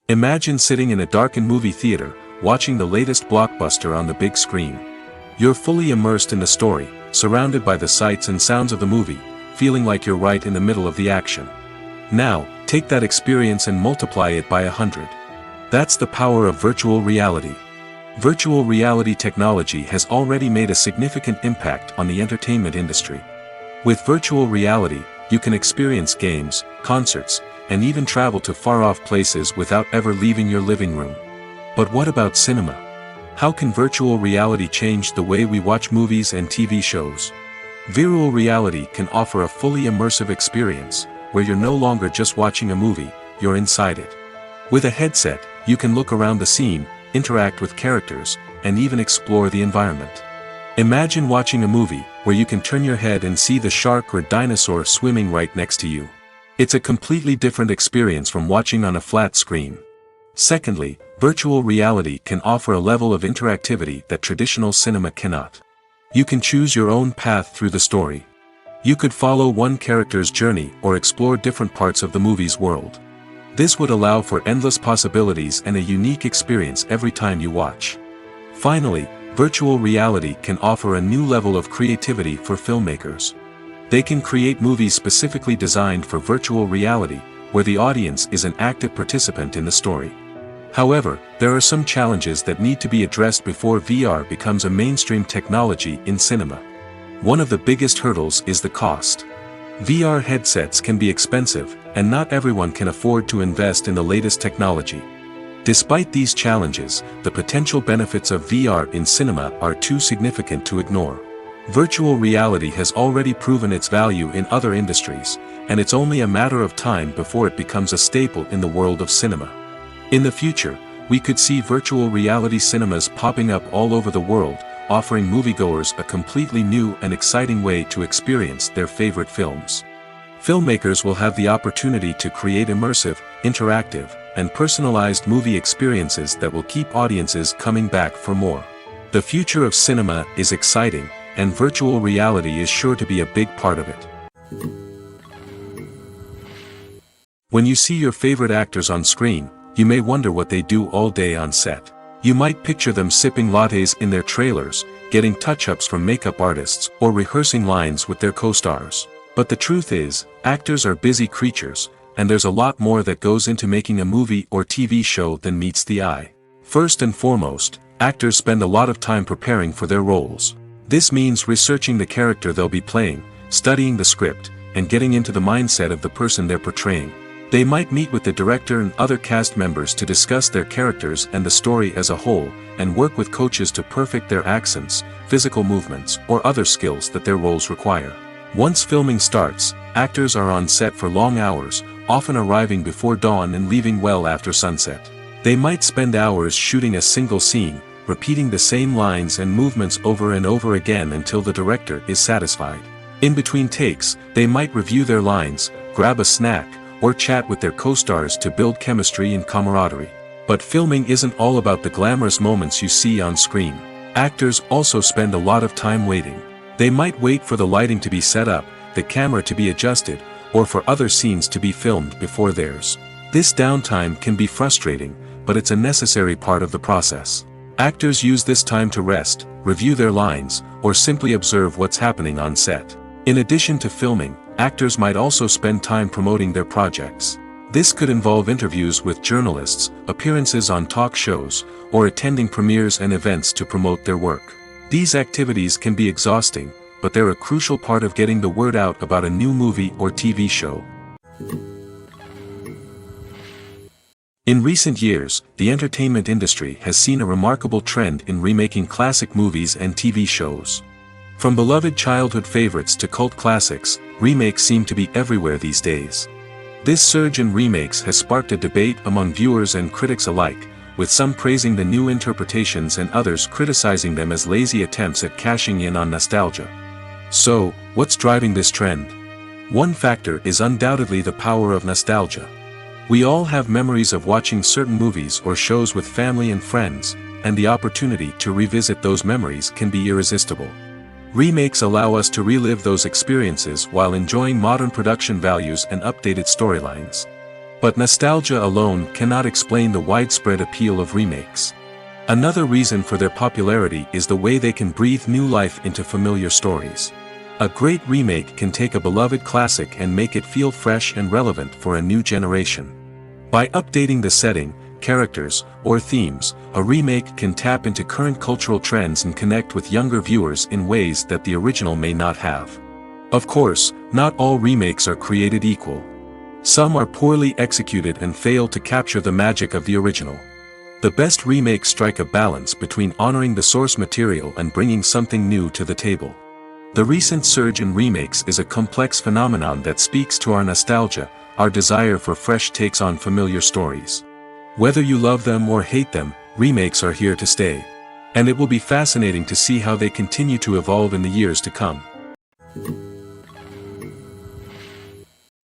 Imagine sitting in a darkened movie theater, watching the latest blockbuster on the big screen. You're fully immersed in the story, surrounded by the sights and sounds of the movie, feeling like you're right in the middle of the action. Now, take that experience and multiply it by 100. That's the power of virtual reality. Virtual reality technology has already made a significant impact on the entertainment industry. With virtual reality, you can experience games, concerts, and even travel to far-off places without ever leaving your living room. But what about cinema? How can virtual reality change the way we watch movies and TV shows? Virtual reality can offer a fully immersive experience, where you're no longer just watching a movie, you're inside it. With a headset, you can look around the scene, interact with characters, and even explore the environment. Imagine watching a movie, where you can turn your head and see the shark or dinosaur swimming right next to you. It's a completely different experience from watching on a flat screen. Secondly, virtual reality can offer a level of interactivity that traditional cinema cannot. You can choose your own path through the story. You could follow one character's journey or explore different parts of the movie's world. This would allow for endless possibilities and a unique experience every time you watch. Finally, virtual reality can offer a new level of creativity for filmmakers. They can create movies specifically designed for virtual reality, where the audience is an active participant in the story. However, there are some challenges that need to be addressed before VR becomes a mainstream technology in cinema. One of the biggest hurdles is the cost. VR headsets can be expensive, and not everyone can afford to invest in the latest technology. Despite these challenges, the potential benefits of VR in cinema are too significant to ignore. Virtual reality has already proven its value in other industries, and it's only a matter of time before it becomes a staple in the world of cinema. In the future, we could see virtual reality cinemas popping up all over the world, offering moviegoers a completely new and exciting way to experience their favorite films. Filmmakers will have the opportunity to create immersive, interactive, and personalized movie experiences that will keep audiences coming back for more. The future of cinema is exciting, and virtual reality is sure to be a big part of it. When you see your favorite actors on screen, you may wonder what they do all day on set. You might picture them sipping lattes in their trailers, getting touch-ups from makeup artists, or rehearsing lines with their co-stars. But the truth is, actors are busy creatures, and there's a lot more that goes into making a movie or TV show than meets the eye. First and foremost, actors spend a lot of time preparing for their roles. This means researching the character they'll be playing, studying the script, and getting into the mindset of the person they're portraying. They might meet with the director and other cast members to discuss their characters and the story as a whole, and work with coaches to perfect their accents, physical movements, or other skills that their roles require. Once filming starts, actors are on set for long hours, often arriving before dawn and leaving well after sunset. They might spend hours shooting a single scene, repeating the same lines and movements over and over again until the director is satisfied. In between takes, they might review their lines, grab a snack, or chat with their co-stars to build chemistry and camaraderie. But filming isn't all about the glamorous moments you see on screen. Actors also spend a lot of time waiting. They might wait for the lighting to be set up, the camera to be adjusted, or for other scenes to be filmed before theirs. This downtime can be frustrating, but it's a necessary part of the process. Actors use this time to rest, review their lines, or simply observe what's happening on set. In addition to filming, actors might also spend time promoting their projects. This could involve interviews with journalists, appearances on talk shows, or attending premieres and events to promote their work. These activities can be exhausting, but they're a crucial part of getting the word out about a new movie or TV show. In recent years, the entertainment industry has seen a remarkable trend in remaking classic movies and TV shows. From beloved childhood favorites to cult classics, remakes seem to be everywhere these days. This surge in remakes has sparked a debate among viewers and critics alike, with some praising the new interpretations and others criticizing them as lazy attempts at cashing in on nostalgia. So, what's driving this trend? One factor is undoubtedly the power of nostalgia. We all have memories of watching certain movies or shows with family and friends, and the opportunity to revisit those memories can be irresistible. Remakes allow us to relive those experiences while enjoying modern production values and updated storylines. But nostalgia alone cannot explain the widespread appeal of remakes. Another reason for their popularity is the way they can breathe new life into familiar stories. A great remake can take a beloved classic and make it feel fresh and relevant for a new generation. By updating the setting, characters, or themes, a remake can tap into current cultural trends and connect with younger viewers in ways that the original may not have. Of course, not all remakes are created equal. Some are poorly executed and fail to capture the magic of the original. The best remakes strike a balance between honoring the source material and bringing something new to the table. The recent surge in remakes is a complex phenomenon that speaks to our nostalgia, our desire for fresh takes on familiar stories. Whether you love them or hate them, remakes are here to stay. And it will be fascinating to see how they continue to evolve in the years to come.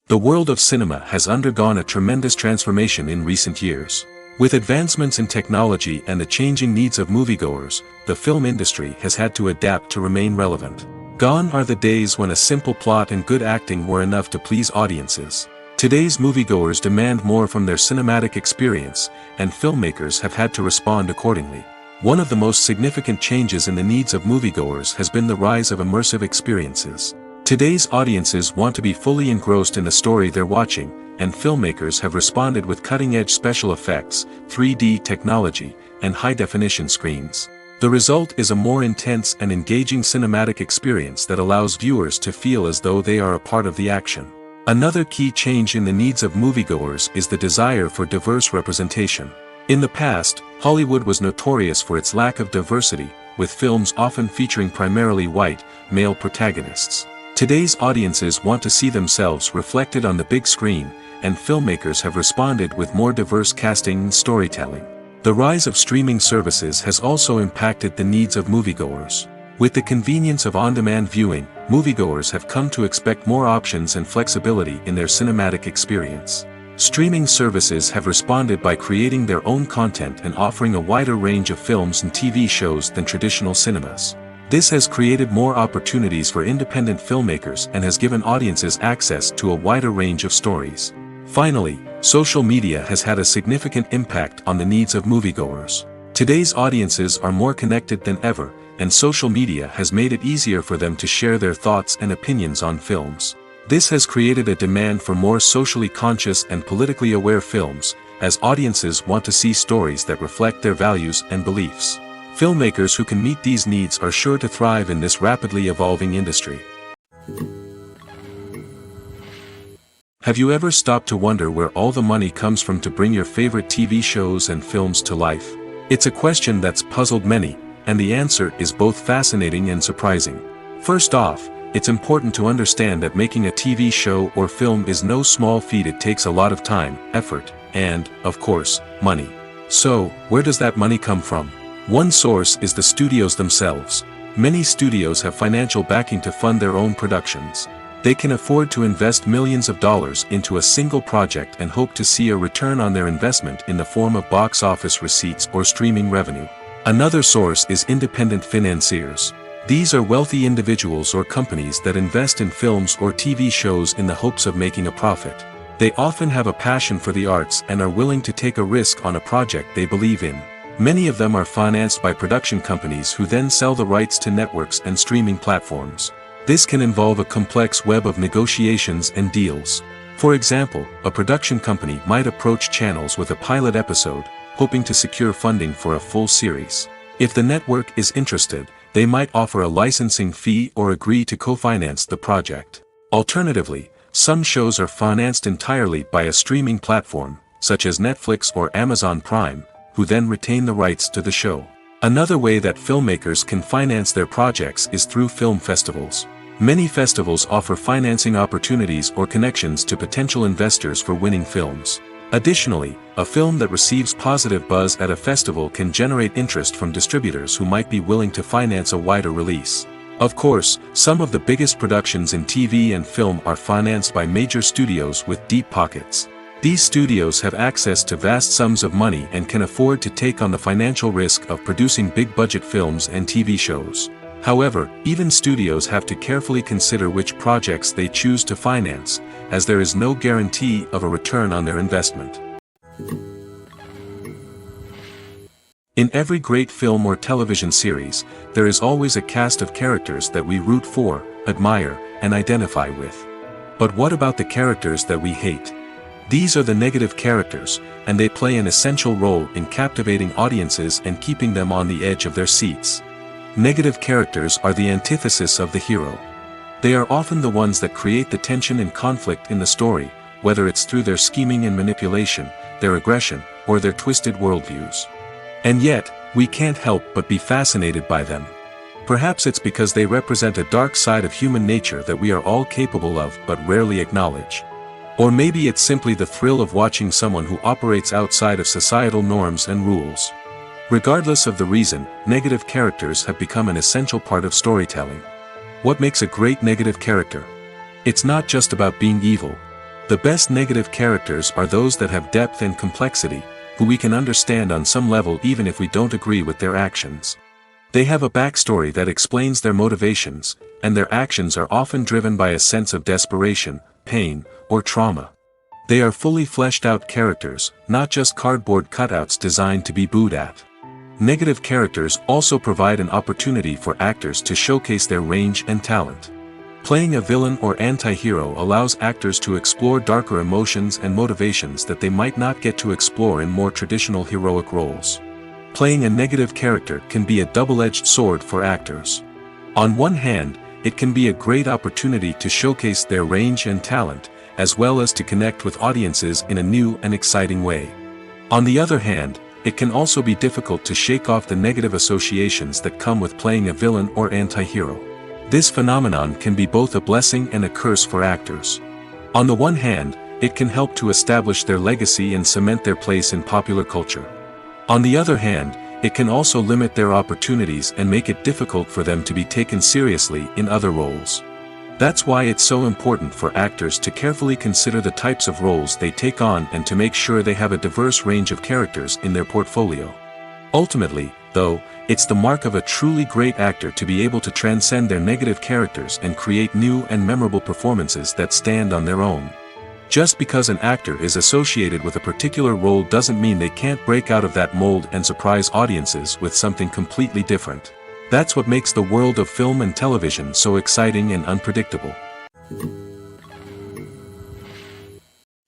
The world of cinema has undergone a tremendous transformation in recent years. With advancements in technology and the changing needs of moviegoers, the film industry has had to adapt to remain relevant. Gone are the days when a simple plot and good acting were enough to please audiences. Today's moviegoers demand more from their cinematic experience, and filmmakers have had to respond accordingly. One of the most significant changes in the needs of moviegoers has been the rise of immersive experiences. Today's audiences want to be fully engrossed in the story they're watching, and filmmakers have responded with cutting-edge special effects, 3D technology, and high-definition screens. The result is a more intense and engaging cinematic experience that allows viewers to feel as though they are a part of the action. Another key change in the needs of moviegoers is the desire for diverse representation. In the past, Hollywood was notorious for its lack of diversity, with films often featuring primarily white, male protagonists. Today's audiences want to see themselves reflected on the big screen, and filmmakers have responded with more diverse casting and storytelling. The rise of streaming services has also impacted the needs of moviegoers. With the convenience of on-demand viewing, moviegoers have come to expect more options and flexibility in their cinematic experience. Streaming services have responded by creating their own content and offering a wider range of films and TV shows than traditional cinemas. This has created more opportunities for independent filmmakers and has given audiences access to a wider range of stories. Finally, social media has had a significant impact on the needs of moviegoers. Today's audiences are more connected than ever, and social media has made it easier for them to share their thoughts and opinions on films. This has created a demand for more socially conscious and politically aware films, as audiences want to see stories that reflect their values and beliefs. Filmmakers who can meet these needs are sure to thrive in this rapidly evolving industry. Have you ever stopped to wonder where all the money comes from to bring your favorite TV shows and films to life? It's a question that's puzzled many, and the answer is both fascinating and surprising. First off, it's important to understand that making a TV show or film is no small feat. It takes a lot of time, effort, and, of course, money. So, where does that money come from? One source is the studios themselves. Many studios have financial backing to fund their own productions. They can afford to invest millions of dollars into a single project and hope to see a return on their investment in the form of box office receipts or streaming revenue. Another source is independent financiers. These are wealthy individuals or companies that invest in films or TV shows in the hopes of making a profit. They often have a passion for the arts and are willing to take a risk on a project they believe in. Many of them are financed by production companies who then sell the rights to networks and streaming platforms. This can involve a complex web of negotiations and deals. For example, a production company might approach channels with a pilot episode, hoping to secure funding for a full series. If the network is interested, they might offer a licensing fee or agree to co-finance the project. Alternatively, some shows are financed entirely by a streaming platform, such as Netflix or Amazon Prime, who then retain the rights to the show. Another way that filmmakers can finance their projects is through film festivals. Many festivals offer financing opportunities or connections to potential investors for winning films. Additionally, a film that receives positive buzz at a festival can generate interest from distributors who might be willing to finance a wider release. Of course, some of the biggest productions in TV and film are financed by major studios with deep pockets. These studios have access to vast sums of money and can afford to take on the financial risk of producing big-budget films and TV shows. However, even studios have to carefully consider which projects they choose to finance, as there is no guarantee of a return on their investment. In every great film or television series, there is always a cast of characters that we root for, admire, and identify with. But what about the characters that we hate? These are the negative characters, and they play an essential role in captivating audiences and keeping them on the edge of their seats. Negative characters are the antithesis of the hero. They are often the ones that create the tension and conflict in the story, whether it's through their scheming and manipulation, their aggression, or their twisted worldviews. And yet, we can't help but be fascinated by them. Perhaps it's because they represent a dark side of human nature that we are all capable of but rarely acknowledge. Or maybe it's simply the thrill of watching someone who operates outside of societal norms and rules. Regardless of the reason, negative characters have become an essential part of storytelling. What makes a great negative character? It's not just about being evil. The best negative characters are those that have depth and complexity, who we can understand on some level even if we don't agree with their actions. They have a backstory that explains their motivations, and their actions are often driven by a sense of desperation, pain, or trauma. They are fully fleshed out characters, not just cardboard cutouts designed to be booed at. Negative characters also provide an opportunity for actors to showcase their range and talent. Playing a villain or anti-hero allows actors to explore darker emotions and motivations that they might not get to explore in more traditional heroic roles. Playing a negative character can be a double-edged sword for actors. On one hand, it can be a great opportunity to showcase their range and talent, as well as to connect with audiences in a new and exciting way. On the other hand, it can also be difficult to shake off the negative associations that come with playing a villain or anti-hero. This phenomenon can be both a blessing and a curse for actors. On the one hand, it can help to establish their legacy and cement their place in popular culture. On the other hand, it can also limit their opportunities and make it difficult for them to be taken seriously in other roles. That's why it's so important for actors to carefully consider the types of roles they take on and to make sure they have a diverse range of characters in their portfolio. Ultimately, though, it's the mark of a truly great actor to be able to transcend their negative characters and create new and memorable performances that stand on their own. Just because an actor is associated with a particular role doesn't mean they can't break out of that mold and surprise audiences with something completely different. That's what makes the world of film and television so exciting and unpredictable.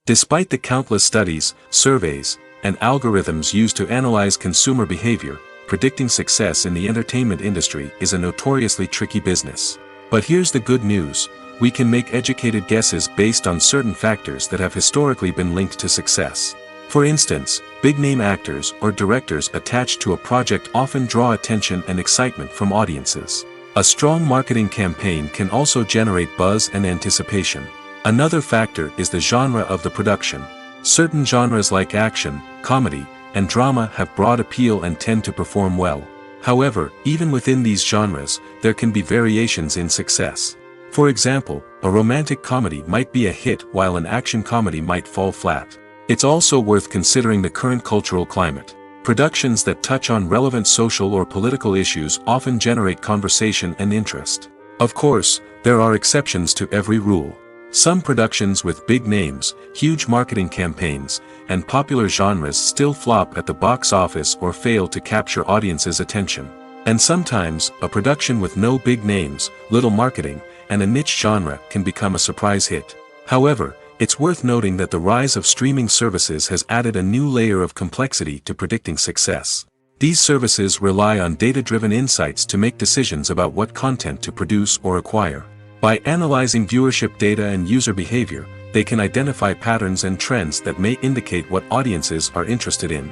Despite the countless studies, surveys, and algorithms used to analyze consumer behavior, predicting success in the entertainment industry is a notoriously tricky business. But here's the good news. We can make educated guesses based on certain factors that have historically been linked to success. For instance, big-name actors or directors attached to a project often draw attention and excitement from audiences. A strong marketing campaign can also generate buzz and anticipation. Another factor is the genre of the production. Certain genres like action, comedy, and drama have broad appeal and tend to perform well. However, even within these genres, there can be variations in success. For example, a romantic comedy might be a hit while an action comedy might fall flat. It's also worth considering the current cultural climate. Productions that touch on relevant social or political issues often generate conversation and interest. Of course, there are exceptions to every rule. Some productions with big names, huge marketing campaigns, and popular genres still flop at the box office or fail to capture audiences' attention. And sometimes, a production with no big names, little marketing, and a niche genre can become a surprise hit. However, it's worth noting that the rise of streaming services has added a new layer of complexity to predicting success. These services rely on data-driven insights to make decisions about what content to produce or acquire. By analyzing viewership data and user behavior, they can identify patterns and trends that may indicate what audiences are interested in.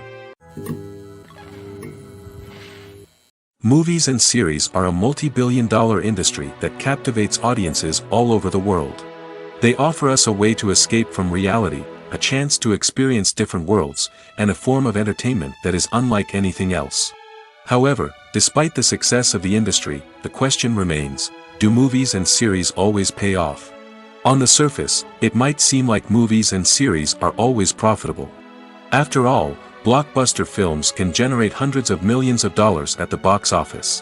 Movies and series are a multi-billion-dollar industry that captivates audiences all over the world. They offer us a way to escape from reality, a chance to experience different worlds, and a form of entertainment that is unlike anything else. However, despite the success of the industry, the question remains, do movies and series always pay off? On the surface, it might seem like movies and series are always profitable. After all, blockbuster films can generate hundreds of millions of dollars at the box office.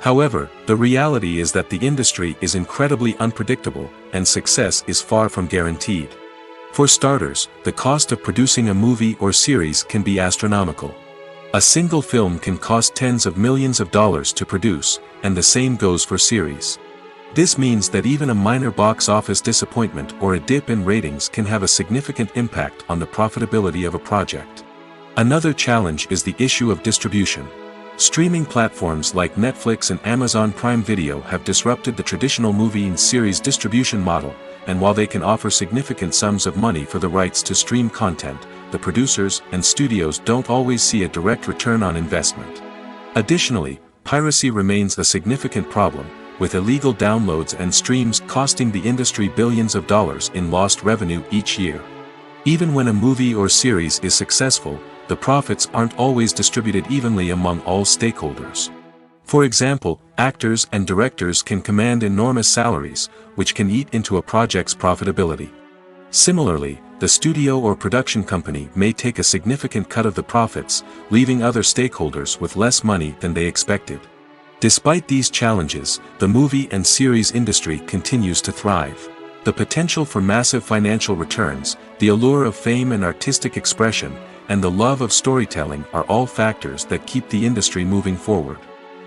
However, the reality is that the industry is incredibly unpredictable, and success is far from guaranteed. For starters, the cost of producing a movie or series can be astronomical. A single film can cost tens of millions of dollars to produce, and the same goes for series. This means that even a minor box office disappointment or a dip in ratings can have a significant impact on the profitability of a project. Another challenge is the issue of distribution. Streaming platforms like Netflix and Amazon Prime Video have disrupted the traditional movie and series distribution model, and while they can offer significant sums of money for the rights to stream content, the producers and studios don't always see a direct return on investment. Additionally, piracy remains a significant problem, with illegal downloads and streams costing the industry billions of dollars in lost revenue each year. Even when a movie or series is successful, the profits aren't always distributed evenly among all stakeholders. For example, actors and directors can command enormous salaries, which can eat into a project's profitability. Similarly, the the studio or production company may take a significant cut of the profits, leaving other stakeholders with less money than they expected. Despite these challenges, the movie and series industry continues to thrive. The potential for massive financial returns, the allure of fame and artistic expression, and the love of storytelling are all factors that keep the industry moving forward.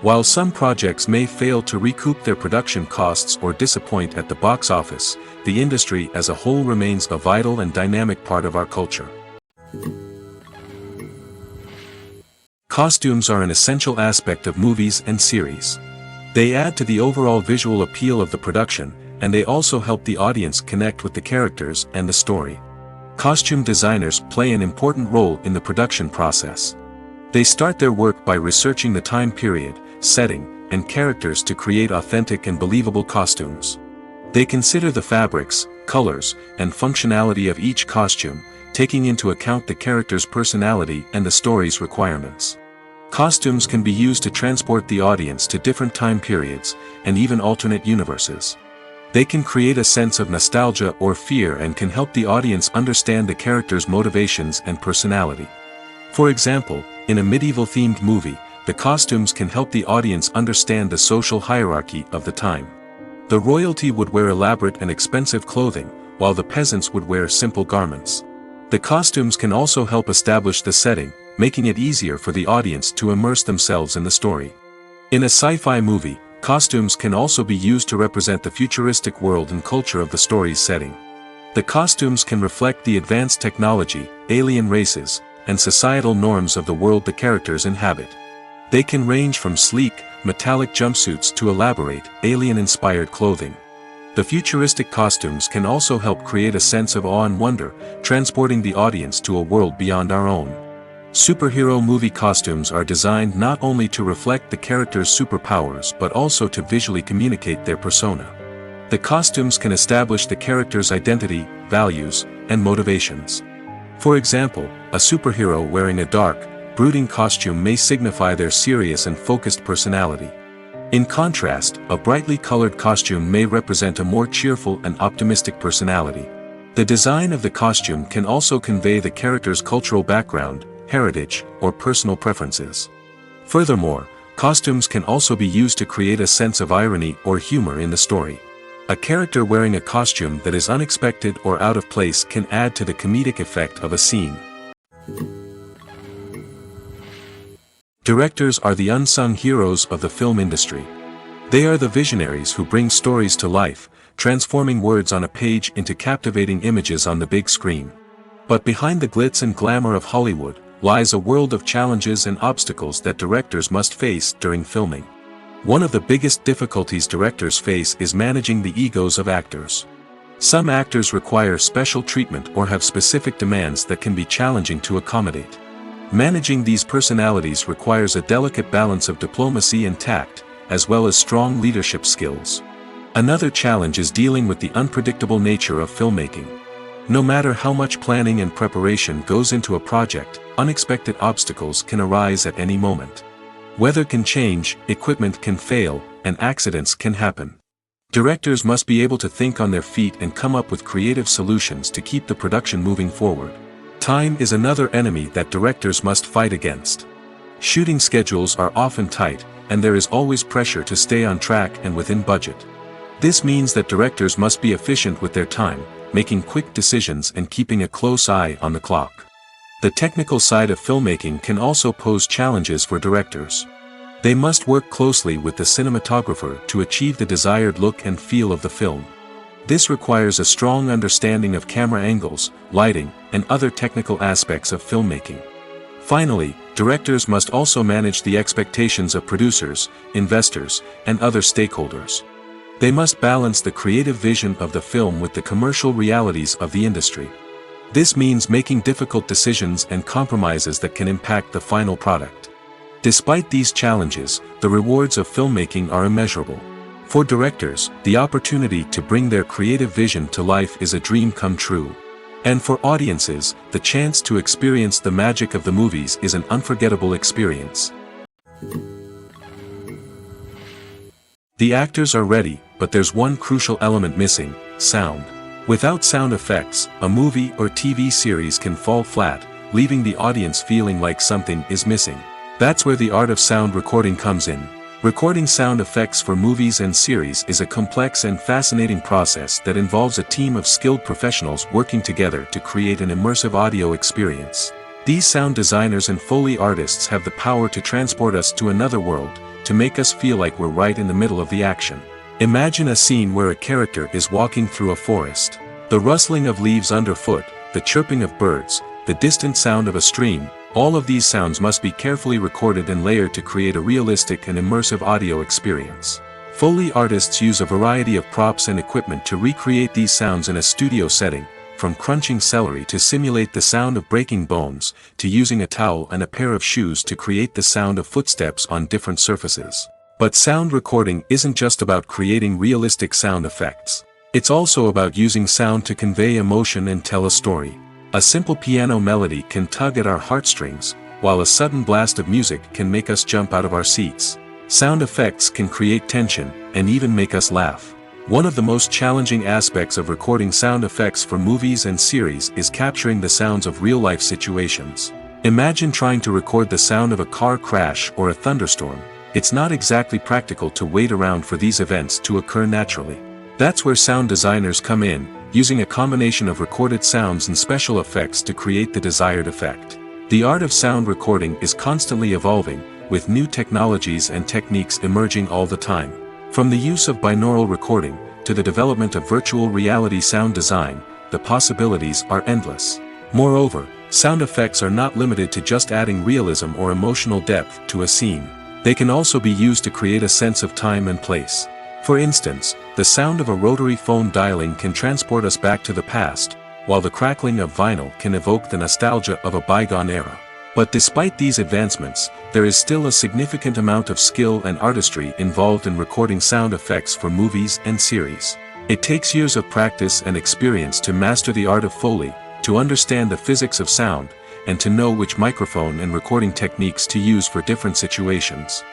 While some projects may fail to recoup their production costs or disappoint at the box office, the industry as a whole remains a vital and dynamic part of our culture. Costumes are an essential aspect of movies and series. They add to the overall visual appeal of the production, and they also help the audience connect with the characters and the story. Costume designers play an important role in the production process. They start their work by researching the time period, setting, and characters to create authentic and believable costumes. They consider the fabrics, colors, and functionality of each costume, taking into account the character's personality and the story's requirements. Costumes can be used to transport the audience to different time periods, and even alternate universes. They can create a sense of nostalgia or fear and can help the audience understand the character's motivations and personality. For example, in a medieval-themed movie, the costumes can help the audience understand the social hierarchy of the time. The royalty would wear elaborate and expensive clothing, while the peasants would wear simple garments. The costumes can also help establish the setting, making it easier for the audience to immerse themselves in the story. In a sci-fi movie, costumes can also be used to represent the futuristic world and culture of the story's setting. The costumes can reflect the advanced technology, alien races, and societal norms of the world the characters inhabit. They can range from sleek, metallic jumpsuits to elaborate, alien-inspired clothing. The futuristic costumes can also help create a sense of awe and wonder, transporting the audience to a world beyond our own. Superhero movie costumes are designed not only to reflect the character's superpowers but also to visually communicate their persona. The costumes can establish the character's identity, values, and motivations. For example, a superhero wearing a dark, brooding costume may signify their serious and focused personality. In contrast, a brightly colored costume may represent a more cheerful and optimistic personality. The design of the costume can also convey the character's cultural background, heritage, or personal preferences. Furthermore, costumes can also be used to create a sense of irony or humor in the story. A character wearing a costume that is unexpected or out of place can add to the comedic effect of a scene. Directors are the unsung heroes of the film industry. They are the visionaries who bring stories to life, transforming words on a page into captivating images on the big screen. But behind the glitz and glamour of Hollywood lies a world of challenges and obstacles that directors must face during filming. One of the biggest difficulties directors face is managing the egos of actors. Some actors require special treatment or have specific demands that can be challenging to accommodate. Managing these personalities requires a delicate balance of diplomacy and tact, as well as strong leadership skills. Another challenge is dealing with the unpredictable nature of filmmaking. No matter how much planning and preparation goes into a project, unexpected obstacles can arise at any moment. Weather can change, equipment can fail, and accidents can happen. Directors must be able to think on their feet and come up with creative solutions to keep the production moving forward. Time is another enemy that directors must fight against. Shooting schedules are often tight, and there is always pressure to stay on track and within budget. This means that directors must be efficient with their time, making quick decisions and keeping a close eye on the clock. The technical side of filmmaking can also pose challenges for directors. They must work closely with the cinematographer to achieve the desired look and feel of the film. This requires a strong understanding of camera angles, lighting, and other technical aspects of filmmaking. Finally, directors must also manage the expectations of producers, investors, and other stakeholders. They must balance the creative vision of the film with the commercial realities of the industry. This means making difficult decisions and compromises that can impact the final product. Despite these challenges, the rewards of filmmaking are immeasurable. For directors, the opportunity to bring their creative vision to life is a dream come true. And for audiences, the chance to experience the magic of the movies is an unforgettable experience. The actors are ready, but there's one crucial element missing: sound. Without sound effects, a movie or TV series can fall flat, leaving the audience feeling like something is missing. That's where the art of sound recording comes in. Recording sound effects for movies and series is a complex and fascinating process that involves a team of skilled professionals working together to create an immersive audio experience. These sound designers and Foley artists have the power to transport us to another world, to make us feel like we're right in the middle of the action. Imagine a scene where a character is walking through a forest. The rustling of leaves underfoot, the chirping of birds, the distant sound of a stream, all of these sounds must be carefully recorded and layered to create a realistic and immersive audio experience. Foley artists use a variety of props and equipment to recreate these sounds in a studio setting, from crunching celery to simulate the sound of breaking bones, to using a towel and a pair of shoes to create the sound of footsteps on different surfaces. But sound recording isn't just about creating realistic sound effects. It's also about using sound to convey emotion and tell a story. A simple piano melody can tug at our heartstrings, while a sudden blast of music can make us jump out of our seats. Sound effects can create tension, and even make us laugh. One of the most challenging aspects of recording sound effects for movies and series is capturing the sounds of real-life situations. Imagine trying to record the sound of a car crash or a thunderstorm. It's not exactly practical to wait around for these events to occur naturally. That's where sound designers come in, using a combination of recorded sounds and special effects to create the desired effect. The art of sound recording is constantly evolving, with new technologies and techniques emerging all the time. From the use of binaural recording, to the development of virtual reality sound design, the possibilities are endless. Moreover, sound effects are not limited to just adding realism or emotional depth to a scene. They can also be used to create a sense of time and place. For instance, the sound of a rotary phone dialing can transport us back to the past, while the crackling of vinyl can evoke the nostalgia of a bygone era. But despite these advancements, there is still a significant amount of skill and artistry involved in recording sound effects for movies and series. It takes years of practice and experience to master the art of Foley, to understand the physics of sound, and to know which microphone and recording techniques to use for different situations.